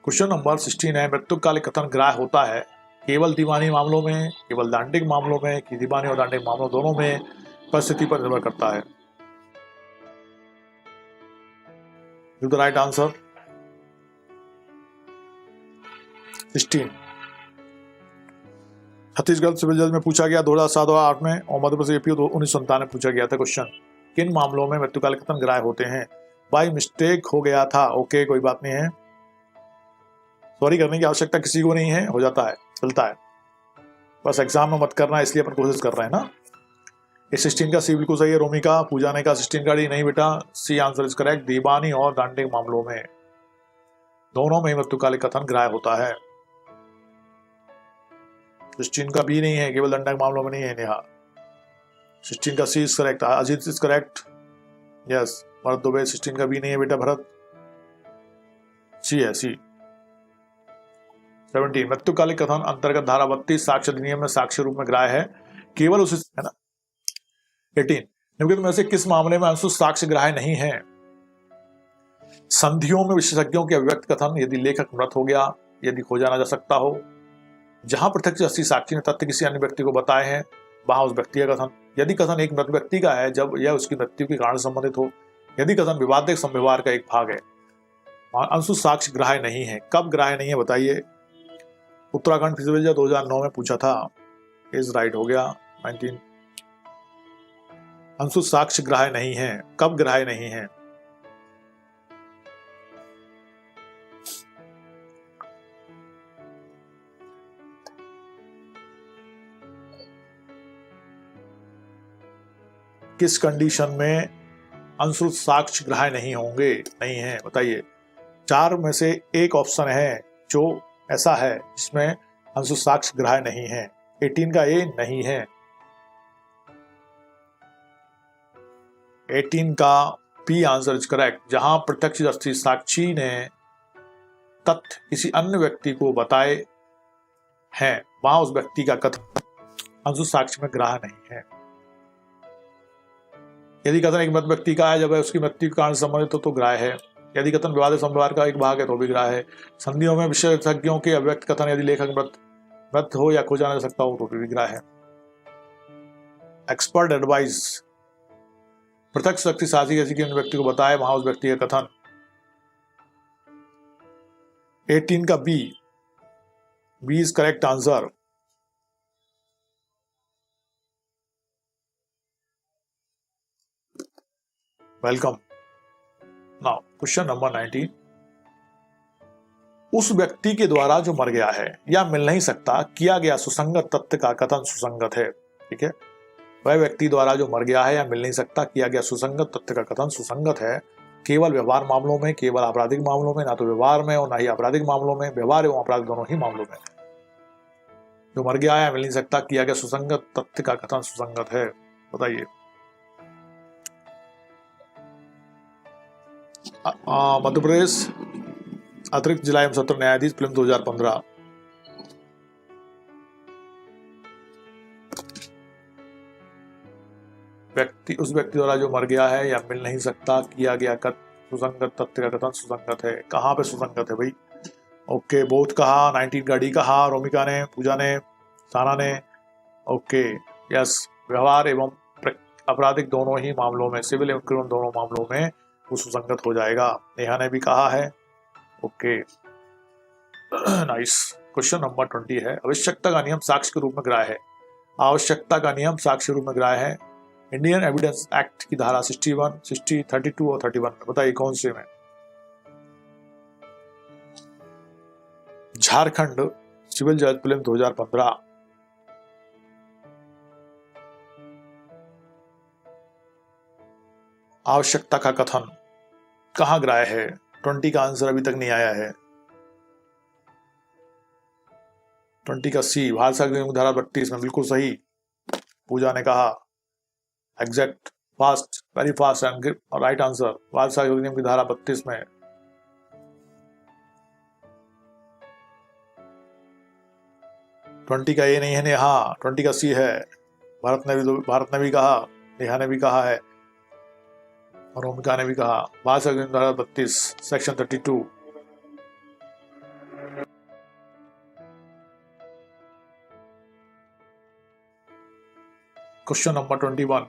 क्वेश्चन नंबर 16 है। मृत्युकालिक कथन ग्राह्य होता है केवल दीवानी मामलों में, केवल दांडिक मामलों में, कि दीवानी और दांडिक मामलों दोनों में, परिस्थिति पर निर्भर करता है। Do the right answer. 16 Chhattisgarh civil जज में पूछा गया 2007 और 8 में, और मध्य प्रदेश एपी 1997 में पूछा गया था क्वेश्चन। किन मामलों में मृत्युकाल कथन ग्राह्य होते हैं? बाई मिस्टेक हो गया था, ओके कोई बात नहीं है, सॉरी करने की आवश्यकता किसी को नहीं है, हो जाता है, चलता है, बस एग्जाम में मत करना इसलिए अपन कोशिश कर रहे हैं ना। ये 16 का सी बिल्कुल सही है। रोमिका पूजा ने कहा 16 का डी नहीं बेटा, सी आंसर इज करेक्ट। दीवानी और दांडिक मामलों में दोनों में मृत्युकालिक कथन ग्राह्य होता है। 16 का बी नहीं है, केवल दंडक मामलों में नहीं है नेहा। 16 का C is correct. Ajit is correct, yes. Bharat Dubey 16 का बी नहीं है बेटा भरत, सी है, सी। 17 मृत्युकालिक कथन अंतर्गत धारा 32 साक्ष्य अधिनियम में साक्ष्य रूप में ग्राह्य है, केवल उसी, है ना। 18 निम्नलिखित में से किस मामले में अंशुष साक्ष्य ग्राह्य नहीं है? संधियों में विशेषज्ञों के अभिव्यक्त कथन, यदि लेखक मृत हो गया, यदि खोजा ना जा सकता हो, जहां प्रत्यक्षदर्शी साक्षी ने तथ्य किसी अन्य व्यक्ति को बताए हैं, वहां उस व्यक्ति का कथन, यदि कथन एक मृत व्यक्ति का है जब यह उसकी मृत्यु के कारण संबंधित हो, यदि कथन विवादित संव्यवहार का एक भाग है, अंशुष साक्ष्य ग्राह्य नहीं है। कब ग्राह्य नहीं है बताइए? उत्तराखंड सिविल जज 2009 में पूछा था, इज राइट हो गया। 19 अंशुष साक्ष्य ग्राह्य नहीं है, कब ग्राह्य नहीं है? किस कंडीशन में अंशुष साक्ष्य ग्राह्य नहीं होंगे, नहीं है बताइए? 4 में से एक ऑप्शन है जो ऐसा है जिसमें अंशुष साक्ष्य ग्राह्य नहीं है। 18 का ए नहीं है, 18 का पी आंसर इज करेक्ट। जहां प्रत्यक्षदर्शी साक्षी ने तथ्य किसी अन्य व्यक्ति को बताए हैं, वहां उस व्यक्ति का कथन अंशुष साक्ष्य में ग्राह्य नहीं है। यदि कथन एक मृत व्यक्ति का है जब उसकी मृत्यु के कारण संबंधित हो तो ग्राह्य है। यदि कथन विवादित संव्यवहार का एक भाग है तो भी ग्राह्य है। संधियों में विशेषज्ञों के अव्यक्त कथन, यदि लेखक मृत हो या खोजा ना जा सकता हो तो भी ग्राह्य है। एक्सपर्ट एडवाइस, प्रत्यक्ष शक्ति साक्षी किसी के व्यक्ति को बताए, वहां उस व्यक्ति का कथन। 18 का B is correct answer. Welcome. Now question number 19, उस व्यक्ति के द्वारा जो मर गया है या मिल नहीं सकता किया गया सुसंगत तथ्य का कथन सुसंगत है। ठीक है, वह व्यक्ति द्वारा जो मर गया है या मिल नहीं सकता किया गया सुसंगत तथ्य का कथन सुसंगत है, केवल व्यवहार मामलों में, केवल आपराधिक मामलों में, ना तो व्यवहार में और ना ही आपराधिक मामलों में, व्यवहार एवं अपराध दोनों ही मामलों में जो मर गया है या मिल नहीं सकता किया गया सुसंगत तथ्य का कथन सुसंगत है। बताइए। मध्य प्रदेश अतिरिक्त जिला एवं सत्र न्यायाधीश फिल्म 2015। व्यक्ति उस व्यक्ति द्वारा जो मर गया है या मिल नहीं सकता किया गया सुसंगत तथ्य का कथन सुसंगत है। कहां पे सुसंगत है भाई? ओके, बोथ कहा, 19 का डी कहा, रोमिका ने, पूजा ने, साना ने। ओके यस, व्यवहार एवं आपराधिक दोनों ही मामलों में, सिविल एवं क्रिमिनल दोनों मामलों में वो सुसंगत हो जाएगा। नेहा ने भी कहा है। Okay nice. क्वेश्चन नंबर 20 है, आवश्यकता का नियम साक्ष्य के रूप में ग्राह्य है। आवश्यकता का नियम साक्ष्य रूप में ग्राह्य है इंडियन एविडेंस एक्ट की धारा 61, 60, 32 और 31 में। बताइए कौन से में? झारखंड सिविल जज फिल्म 2015। आवश्यकता का कथन कहां ग्राह्य है? 20 का आंसर अभी तक नहीं आया है। 20 का सी, भारत संविधान धारा 32 में, बिल्कुल सही। पूजा ने कहा exact, fast, very fast and right answer. Bharat संविधान की धारा 32 में। ट्वेंटी का ये नहीं है नेहा, 20 का सी है। भारत ने भी कहा, नेहा ने भी कहा है और ओमिका ने भी कहा। भारत संविधान धारा 32 section 32। Question number 21।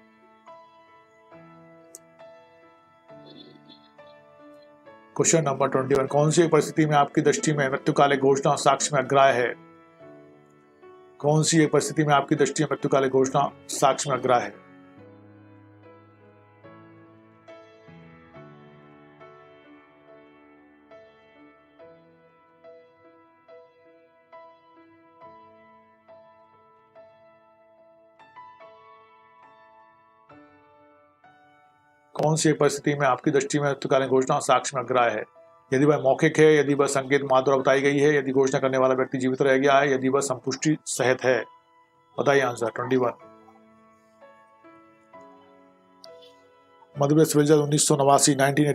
Question number 21, कौन सी एक परिस्थिति में आपकी दृष्टि में मृत्युकालिक घोषणा साक्ष्य में अग्राह्य है? कौन सी एक परिस्थिति में आपकी दृष्टि में मृत्युकालिक घोषणा साक्ष्य में अग्राह्य है? कौन सी एक परिस्थिति में आपकी दृष्टि में मृत्युकालीन घोषणा साक्ष्य में अग्राह्य है? यदि वह मौखिक है, यदि वह संकेत मात्र द्वारा बताई गई है, यदि घोषणा करने वाला व्यक्ति जीवित रह गया है, यदि वह संपुष्टि सहित है। बताइए आंसर। 21। मध्यप्रदेश विभाजन 1989,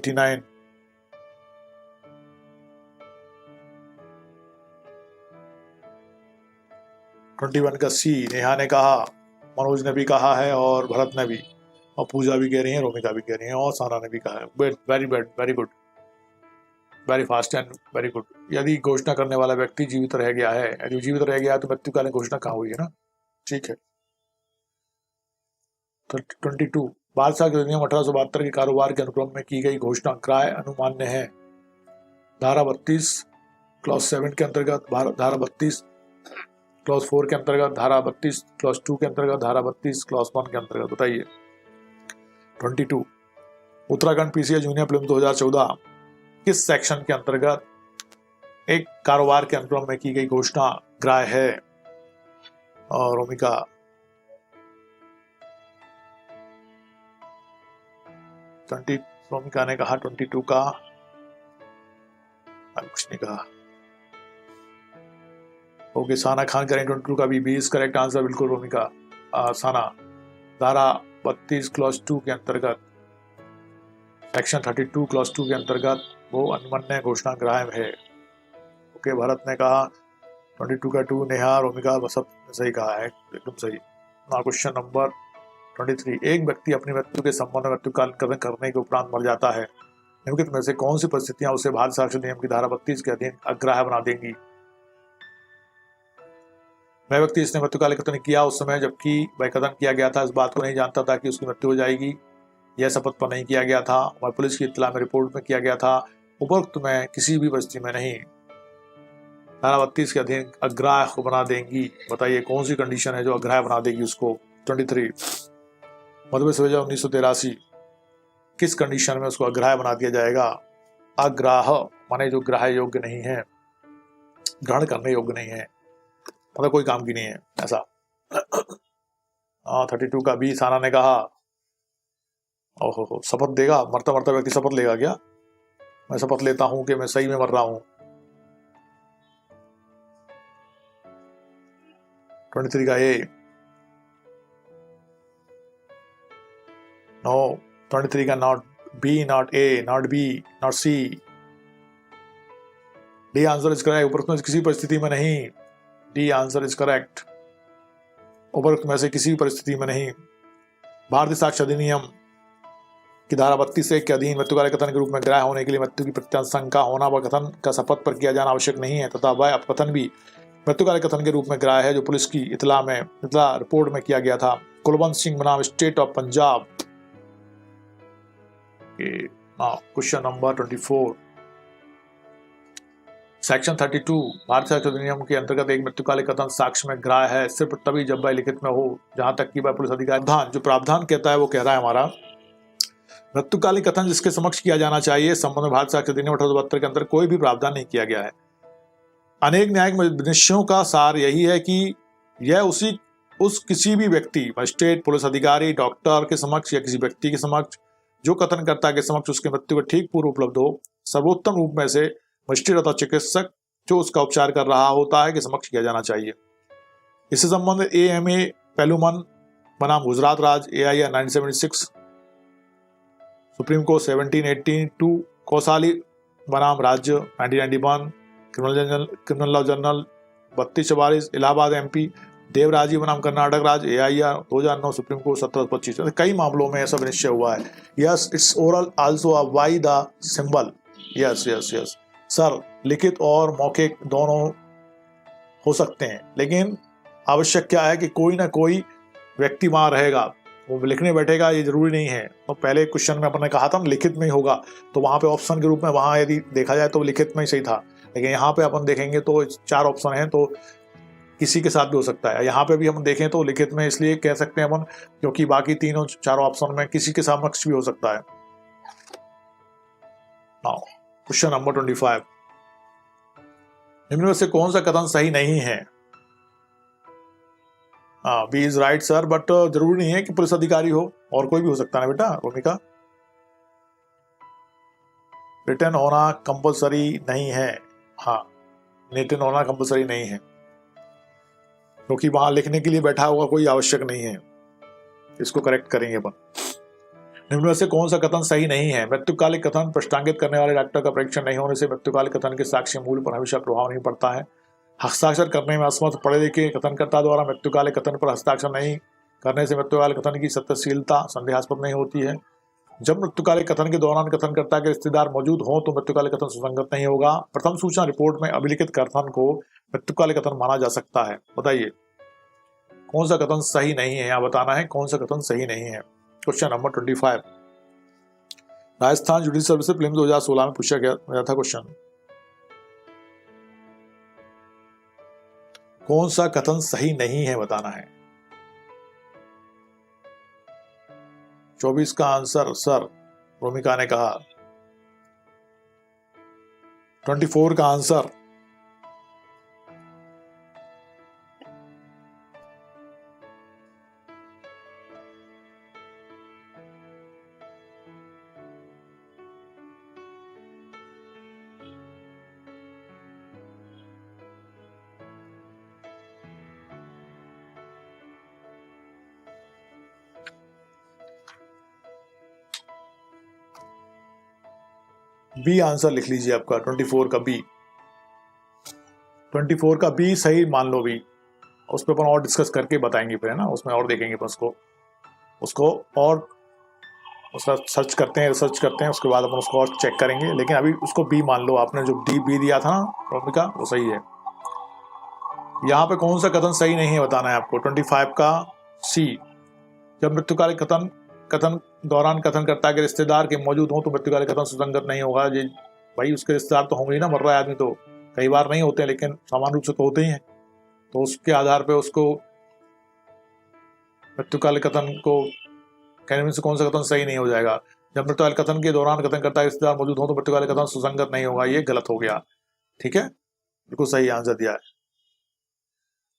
1989। का सी। नेहा ने कहा, मनोज ने भी कहा है, और भरत ने भी, और पूजा भी कह रही है, रोमिका भी कह रही है, और सारा ने भी कहा है। Very bad, very good, very fast and very good. यदि घोषणा करने वाला व्यक्ति जीवित रह गया है, यदि जीवित रह गया है तो मृत्युकालीन घोषणा कहाँ हुई है ना? ठीक है। 22, बादशाह के अधिनियम 1872 के कारोबार के अनुक्रम में की गई घोषणा ग्राह्य अनुमान्य है। धारा 32 क्लॉज 7 के अंतर्गत, धारा 32 क्लॉज 4 के अंतर्गत, धारा 32 क्लॉज 2 के अंतर्गत, धारा 32 क्लॉज 1 के अंतर्गत। बताइए। 22, उत्तराखंड पीसीए जूनियर प्रीलिम्स 2014 किस सेक्शन के अंतर्गत एक कारोबार के अनुक्रम में की गई घोषणा ग्राह्य है? और रोमिका। 20, रोमिका ने कहा 22 का, कुछ नहीं कहा। ओके, साना खान करें 22 का भी इज करेक्ट आंसर। बिल्कुल रोमिका। साना, धारा 32 क्लॉज 2 के अंतर्गत, सेक्शन 32 क्लॉज 2 के अंतर्गत वो अनुमान्य घोषणा ग्राह्य है। ओके, भरत ने कहा 22 का 2, नेहा, रोमिका सब सही कहा है, एकदम सही। क्वेश्चन नंबर 23, एक व्यक्ति अपनी मृत्यु के संबंध में मृत्युकालीन कथन करने के उपरांत मर जाता है, निम्नलिखित में से कौन सी परिस्थितियां उसे भारतीय साक्ष्य अधिनियम की धारा 32 के अधीन अग्राह्य बना देंगी? वह व्यक्ति जिसने मृत्युकालीन कथन किया उस समय जबकि वह कथन किया गया था इस बात को नहीं जानता था कि उसकी मृत्यु हो जाएगी। यह शपथ पर नहीं किया गया था, वह पुलिस की इत्तला में रिपोर्ट में किया गया था, उपरोक्त में किसी भी परिस्थिति में नहीं। धारा 32 के अधीन अग्राह्य बना देंगी। बताइए कौन सी कंडीशन है जो अग्राह्य बना देगी उसको? 23, मध्यप्रदेश विभाजन 1983 किस कंडीशन में उसको अग्राह्य बना दिया जाएगा? अग्राह्य माने जो ग्राह्य योग्य नहीं है, ग्रहण करने योग्य नहीं है, मतलब कोई काम की नहीं है ऐसा। 32 का भी साना ने कहा। ओहो, शपथ देगा? मरता मरता व्यक्ति शपथ लेगा क्या? मैं शपथ लेता हूं कि मैं सही में मर रहा हूं। 23 का ए। नो, 23 का not B, not A, not B, not C. D answer is correct. उपरोक्त में किसी परिस्थिति में नहीं। D answer is correct. उपरोक्त में से किसी परिस्थिति में नहीं। भारतीय साक्ष्य अधिनियम की धारा 32 के अधीन मृत्युकालीन कथन के रूप में ग्राह्य होने के लिए मृत्यु की प्रत्याशंका होना व कथन का शपथ पर किया जाना आवश्यक नहीं है, तथा वह अपकथन भी मृत्युकालीन कथन के रूप में ग्राह्य है जो पुलिस की इत्तला रिपोर्ट में किया गया था। कुलवंत सिंह बनाम state of Punjab. Question number 24, section 32 भारतीय साक्ष्य अधिनियम के अंतर्गत एक मृत्युकालीन कथन साक्ष्य में ग्राह्य है सिर्फ तभी जब वह लिखित में हो, जहां तक कि वह पुलिस अधिकारी। जो प्रावधान कहता है वो कह रहा है हमारा मृत्युकालीन कथन जिसके समक्ष किया जाना चाहिए संबंध में भारतीय साक्ष्य अधिनियम 1872 के अंदर कोई भी प्रावधान नहीं किया गया है। अनेक न्यायिक विनिश्चयों का सार यही है कि यह उस किसी भी व्यक्ति, मजिस्ट्रेट, पुलिस अधिकारी, डॉक्टर के समक्ष या किसी व्यक्ति के समक्ष जो कथनकर्ता के समक्ष उसके मृत्यु का ठीक पूर्व उपलब्ध हो, सर्वोत्तम रूप में से मजिस्ट्रेट अथवा चिकित्सक जो उसका उपचार कर रहा होता है के समक्ष किया जाना चाहिए। इससे संबंधित AMA पेलुमन बनाम गुजरात राज्य AIR 1976, सुप्रीम कोर्ट 1782, कोसाली बनाम राज्य 1991, criminal law journal 3244, Allahabad MP, Devraji बनाम कर्नाटक राज्य AIR 2009, सुप्रीम कोर्ट 1725। कई मामलों में ऐसा निश्चय हुआ है। Yes, it's oral also a why the symbol. Yes yes yes sir, लिखित और मौखिक दोनों हो सकते हैं, लेकिन आवश्यक क्या है कि कोई ना कोई व्यक्ति वहां रहेगा, वो लिखने बैठेगा ये जरूरी नहीं है। तो पहले क्वेश्चन में अपन ने कहा था लिखित में ही होगा, तो वहां पे ऑप्शन के रूप में वहां यदि देखा जाए तो लिखित में ही सही था, लेकिन यहाँ पे अपन देखेंगे तो 4 ऑप्शन हैं, तो किसी के साथ भी हो सकता है। यहाँ पे भी हम देखें तो लिखित में इसलिए कह सकते हैं अपन क्योंकि बाकी तीनों 4 ऑप्शन में किसी के समक्ष भी हो सकता है। नाउ क्वेश्चन नंबर 25, निम्न में से कौन सा कथन सही नहीं है? B is right sir, but जरूरी नहीं है कि पुलिस अधिकारी हो, और कोई भी हो सकता है ना बेटा। भूमिका रिटर्न होना कंपलसरी नहीं है। हाँ, रिटर्न होना कंपलसरी नहीं है क्योंकि वहां लिखने के लिए बैठा होगा कोई आवश्यक नहीं है। इसको करेक्ट करेंगे अपन। निम्न में से कौन सा कथन सही नहीं है? मृत्युकालिक कथन प्रश्नांकित करने वाले डॉक्टर का परीक्षण नहीं होने से मृत्युकालिक कथन के साक्ष्य मूल पर हमेशा प्रभाव नहीं पड़ता है। हस्ताक्षर करने में असमर्थ पढ़े लिखे कथनकर्ता द्वारा मृत्युकालिक कथन पर हस्ताक्षर नहीं करने से मृत्युकालिक कथन की सत्यशीलता संदेहास्पद नहीं होती है। जब मृत्युकालिक कथन के दौरान कथनकर्ता के रिश्तेदार मौजूद हों तो मृत्युकालिक कथन सुसंगत नहीं होगा। प्रथम सूचना रिपोर्ट में अभिलिखित कथन को मृत्युकालिक कथन माना जा सकता है। बताइए कौन सा कथन सही नहीं है, यहाँ बताना है कौन सा कथन सही नहीं है। Question number 25, Rajasthan judicial service prelims 2016 में पूछा गया था क्वेश्चन, कौन सा कथन सही नहीं है बताना है। 24 का आंसर सर भूमिका ने कहा। 24 का आंसर बी आंसर लिख लीजिए आपका 24 का बी। 24 का बी सही मान लो बी। उस पर अपन और डिस्कस करके बताएंगे फिर, है ना, उसमें और देखेंगे अपन उसको और उसका सर्च करते हैं, रिसर्च करते हैं, उसके बाद अपन उसको और चेक करेंगे। लेकिन अभी उसको बी मान लो, आपने जो बी दिया था ना भूमिका वो सही है। यहाँ पे कौन सा कथन सही नहीं है बताना है आपको। 25 का सी, जब मृत्युकालिक कथन दौरान कथनकर्ता के रिश्तेदार के मौजूद हों तो मृत्युकालिक कथन सुसंगत नहीं होगा। जी भाई उसके रिश्तेदार तो होंगे ही ना, मर रहा है आदमी तो कई बार नहीं होते लेकिन सामान्य रूप से तो होते ही हैं, तो उसके आधार पे उसको मृत्युकालिक कथन को कहने में से कौन सा कथन सही नहीं हो जाएगा। जब मृत्युकालिक कथन के दौरान कथनकर्ता के रिश्तेदार मौजूद हो तो मृत्युकालिक कथन सुसंगत नहीं होगा, ये गलत हो गया। ठीक है, बिल्कुल सही आंसर दिया है,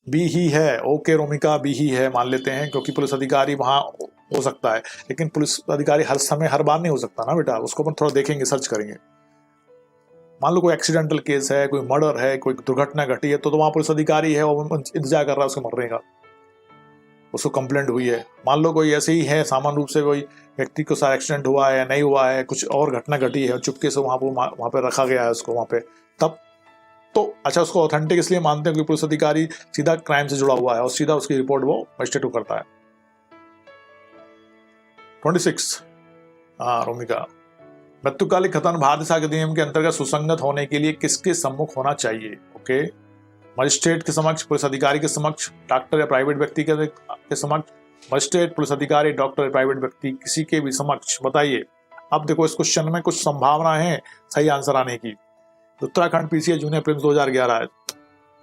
बी ही है। ओके रोमिका, बी ही है मान लेते हैं, क्योंकि पुलिस अधिकारी वहां हो सकता है लेकिन पुलिस अधिकारी हर समय हर बार नहीं हो सकता ना बेटा, उसको अपन थोड़ा देखेंगे, सर्च करेंगे। मान लो कोई एक्सीडेंटल केस है, कोई मर्डर है, कोई दुर्घटना घटी है, तो वहां पुलिस अधिकारी है और इंतजार कर रहा है उसके मरने का, उसको कंप्लेंट हुई है। मान लो कोई ऐसे ही है सामान्य रूप से कोई व्यक्ति को सारा एक्सीडेंट हुआ है, नहीं हुआ है, कुछ और घटना घटी है, चुपके से वहां पे रखा गया है उसको वहां पे, तब तो अच्छा उसको ऑथेंटिक इसलिए मानते हैं क्योंकि पुलिस अधिकारी सीधा क्राइम से जुड़ा हुआ है और सीधा उसकी रिपोर्ट वो मजिस्ट्रेट को करता है। 26 रोमिका, मृत्युकालिक कथन भारतीय साक्ष्य अधिनियम के अंतर्गत सुसंगत होने के लिए किसके सम्मुख होना चाहिए? ओके, मजिस्ट्रेट के समक्ष, पुलिस अधिकारी के समक्ष, डॉक्टर या प्राइवेट व्यक्ति के समक्ष, मजिस्ट्रेट, पुलिस अधिकारी, डॉक्टर या प्राइवेट व्यक्ति, किसी के भी समक्ष। बताइए। अब देखो इस क्वेश्चन में कुछ संभावना है सही आंसर आने की। उत्तराखंड पीसीएस जूनियर प्रीलिम्स 2011,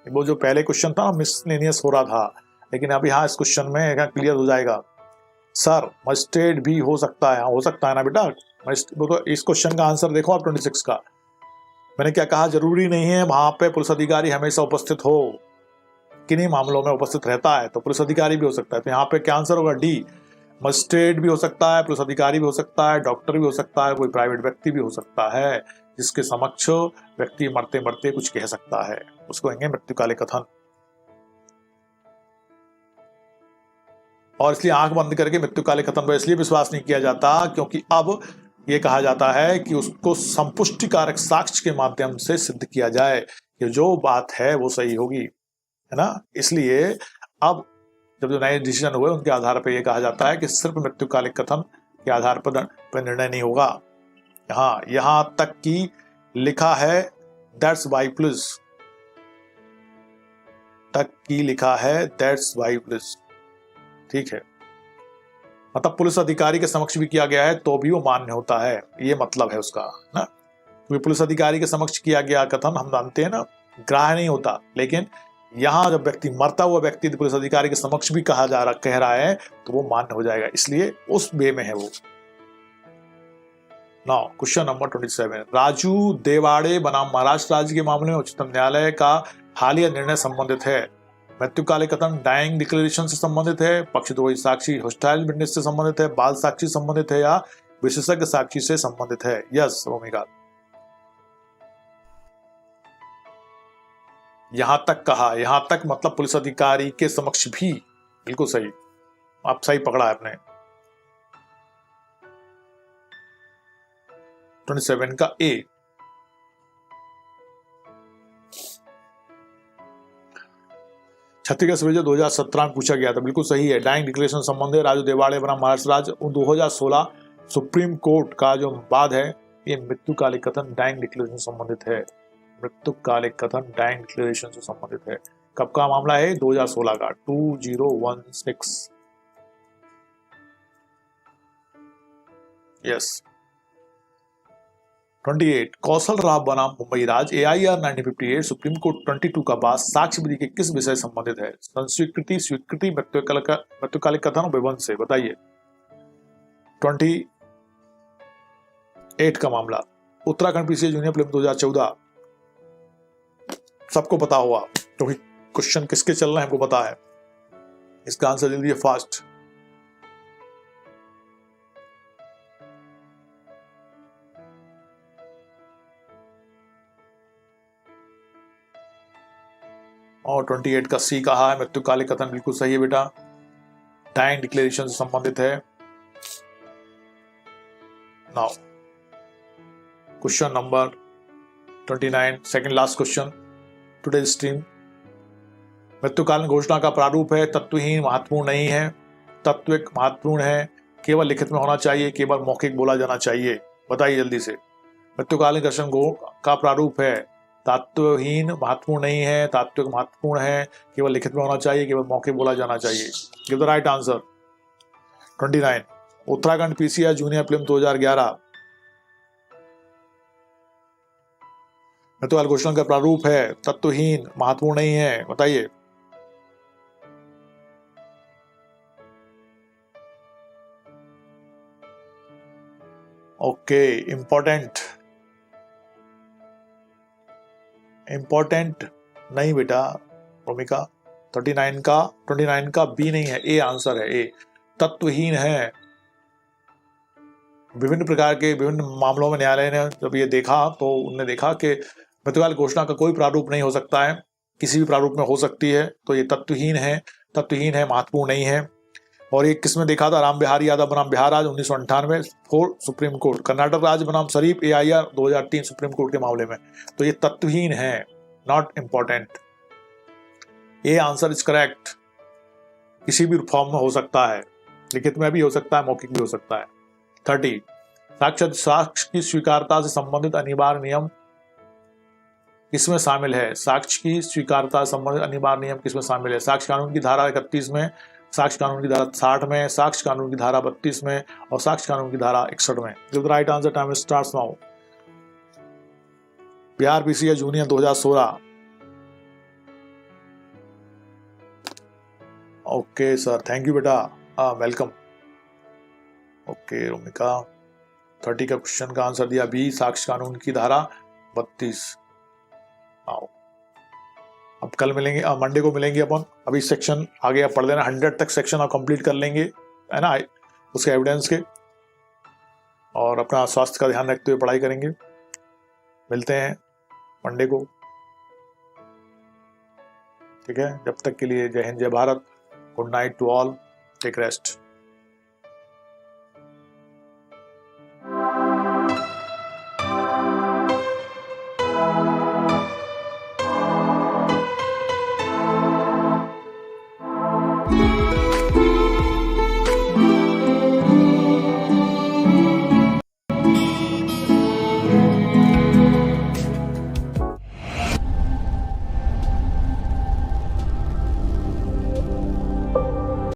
वो जो पहले क्वेश्चन था मिसलेनियस हो रहा था, लेकिन अभी हाँ इस क्वेश्चन में क्लियर हो जाएगा। सर मजिस्ट्रेट भी हो सकता है, हो सकता है ना बेटा। तो इस क्वेश्चन का आंसर देखो आप 26 का। मैंने क्या कहा, जरूरी नहीं है वहां पे पुलिस अधिकारी हमेशा उपस्थित हो, किन्हीं मामलों में उपस्थित रहता है तो पुलिस अधिकारी भी हो सकता है। तो यहाँ पे क्या आंसर होगा? डी, मजिस्ट्रेट भी हो सकता है, पुलिस अधिकारी भी हो सकता है, डॉक्टर भी हो सकता है, कोई प्राइवेट व्यक्ति भी हो सकता है जिसके समक्ष व्यक्ति मरते मरते कुछ कह सकता है, उसको कहेंगे मृत्युकालिक कथन। और इसलिए आंख बंद करके मृत्युकालिक कथन पर इसलिए विश्वास नहीं किया जाता क्योंकि अब यह कहा जाता है कि उसको संपुष्टिकारक साक्ष्य के माध्यम से सिद्ध किया जाए कि जो बात है वो सही होगी, है ना। इसलिए अब जब जो नए डिसीजन हुए उनके आधार पर यह कहा जाता है कि सिर्फ मृत्युकालिक कथन के आधार पर निर्णय नहीं होगा। यहां तक कि लिखा है दैट्स वाई पुलिस तक की लिखा है दैट्स वाई पुलिस। ठीक है, मतलब पुलिस अधिकारी के समक्ष भी किया गया है तो भी वो मान्य होता है, ये मतलब है उसका ना। क्योंकि पुलिस अधिकारी के समक्ष किया गया कथन हम जानते हैं ना ग्राह्य नहीं होता, लेकिन यहाँ जब व्यक्ति मरता हुआ व्यक्ति पुलिस अधिकारी के समक्ष भी कह रहा है तो वो मान्य हो जाएगा, इसलिए उस वे में है वो। नाउ क्वेश्चन नंबर 27, राजू देवाड़े बनाम महाराष्ट्र राज्य के मामले में उच्चतम न्यायालय का हालिया निर्णय संबंधित है। मृत्युकालिक कथन डाइंग डिक्लेरेशन से संबंधित है, पक्षद्रोही साक्षी होस्टाइल विटनेस से संबंधित है, बाल साक्षी संबंधित है या विशेषज्ञ साक्षी से संबंधित है। यस भूमिका, यहां तक कहा, यहां तक मतलब पुलिस अधिकारी के समक्ष भी, बिल्कुल सही, आप सही पकड़ा है आपने। 27 का ए। छत्तीसगढ़ सर्वे 2017 में पूछा गया था, बिल्कुल सही है। डाइंग डिक्लेरेशन संबंध है, राजू देवाड़े बना महाराष्ट्र राज्य 2016 सुप्रीम कोर्ट का जो वाद है, ये मृत्युकालिक कथन डाइंग डिक्लेरेशन संबंधित है। मृत्युकालिक कथन डाइंग डिक्लेरेशन से संबंधित है। कब का मामला है? 2016 का, 2016। यस। 28 कौशल राव बनाम मुंबई राज AIR 1958 सुप्रीम कोर्ट 22 का बाद साक्ष्य विधि के किस विषय संबंधित है? संस्वीकृति, स्वीकृति, मृत्युकालिक कथन, विवंश से, बताइए। 28 का मामला उत्तराखंड PCA जूनियर प्रीलिम 2014, सबको पता होगा क्योंकि क्वेश्चन किसके चल रहे हैं हमको पता है। इसका आंसर जल्दी फास्ट। और 28 का सी कहा है, मृत्युकालिक कथन बिल्कुल सही है बेटा, डाइंग डिक्लेरेशन से संबंधित है। Now question number 29, second last question today stream. मृत्युकालीन घोषणा का प्रारूप है तत्वहीन, महत्वपूर्ण नहीं है, तत्विक, महत्वपूर्ण है, केवल लिखित में होना चाहिए, केवल मौखिक बोला जाना चाहिए, बताइए जल्दी से। मृत्युकालीन घोषणा का प्रारूप है तात्वहीन, महत्वपूर्ण नहीं है, तात्विक, महत्वपूर्ण है, केवल लिखित में होना चाहिए, केवल मौखिक बोला जाना चाहिए। Give the right answer. 29 Uttarakhand PCI junior prelim 2011। मृत्युकाल घोषणा का प्रारूप है तत्वहीन, महत्वपूर्ण नहीं है, बताइए। ओके, इंपॉर्टेंट नहीं बेटा भूमिका। 29 का बी नहीं है, ए आंसर है, ए। तत्वहीन है। विभिन्न प्रकार के विभिन्न मामलों में न्यायालय ने जब ये देखा तो उन्होंने देखा कि मृत्युकाल घोषणा का कोई प्रारूप नहीं हो सकता है, किसी भी प्रारूप में हो सकती है, तो ये तत्वहीन है, महत्वपूर्ण नहीं है। और ये किसमें देखा था? राम बिहारी यादव बनाम बिहार राज्य 1998 फोर सुप्रीम कोर्ट, कर्नाटक राज्य बनाम शरीफ AIR 2003 सुप्रीम कोर्ट के मामले में। तो ये तत्वहीन है, नॉट इंपॉर्टेंट। ये आंसर इज करेक्ट। किसी भी फॉर्म में हो सकता है, लिखित में भी हो सकता है, मौखिक भी हो सकता है। 30 साक्ष्य की स्वीकार्यता से संबंधित अनिवार्य नियम किसमें शामिल है? साक्ष्य की स्वीकार्यता से संबंधित अनिवार्य नियम किसमें शामिल है? साक्ष्य कानून की धारा 31 में, साक्ष्य कानून की धारा 60 में, साक्ष्य कानून की धारा 32 में और साक्ष्य कानून की धारा 61 में। Give the right answer, time starts now. Bihar PCI junior 2016। Okay sir, thank you बेटा, वेलकम। ओके रोमिका, 30 का क्वेश्चन का आंसर दिया बी, साक्ष्य कानून की धारा 32। आओ अब कल मिलेंगे, मंडे को मिलेंगे अपन। अभी सेक्शन आगे आप पढ़ लेना, 100 तक सेक्शन आप कंप्लीट कर लेंगे, है ना, उसके एविडेंस के। और अपना स्वास्थ्य का ध्यान रखते हुए पढ़ाई करेंगे। मिलते हैं मंडे को, ठीक है। जब तक के लिए जय हिंद, जय Bharat, good night to all, take rest.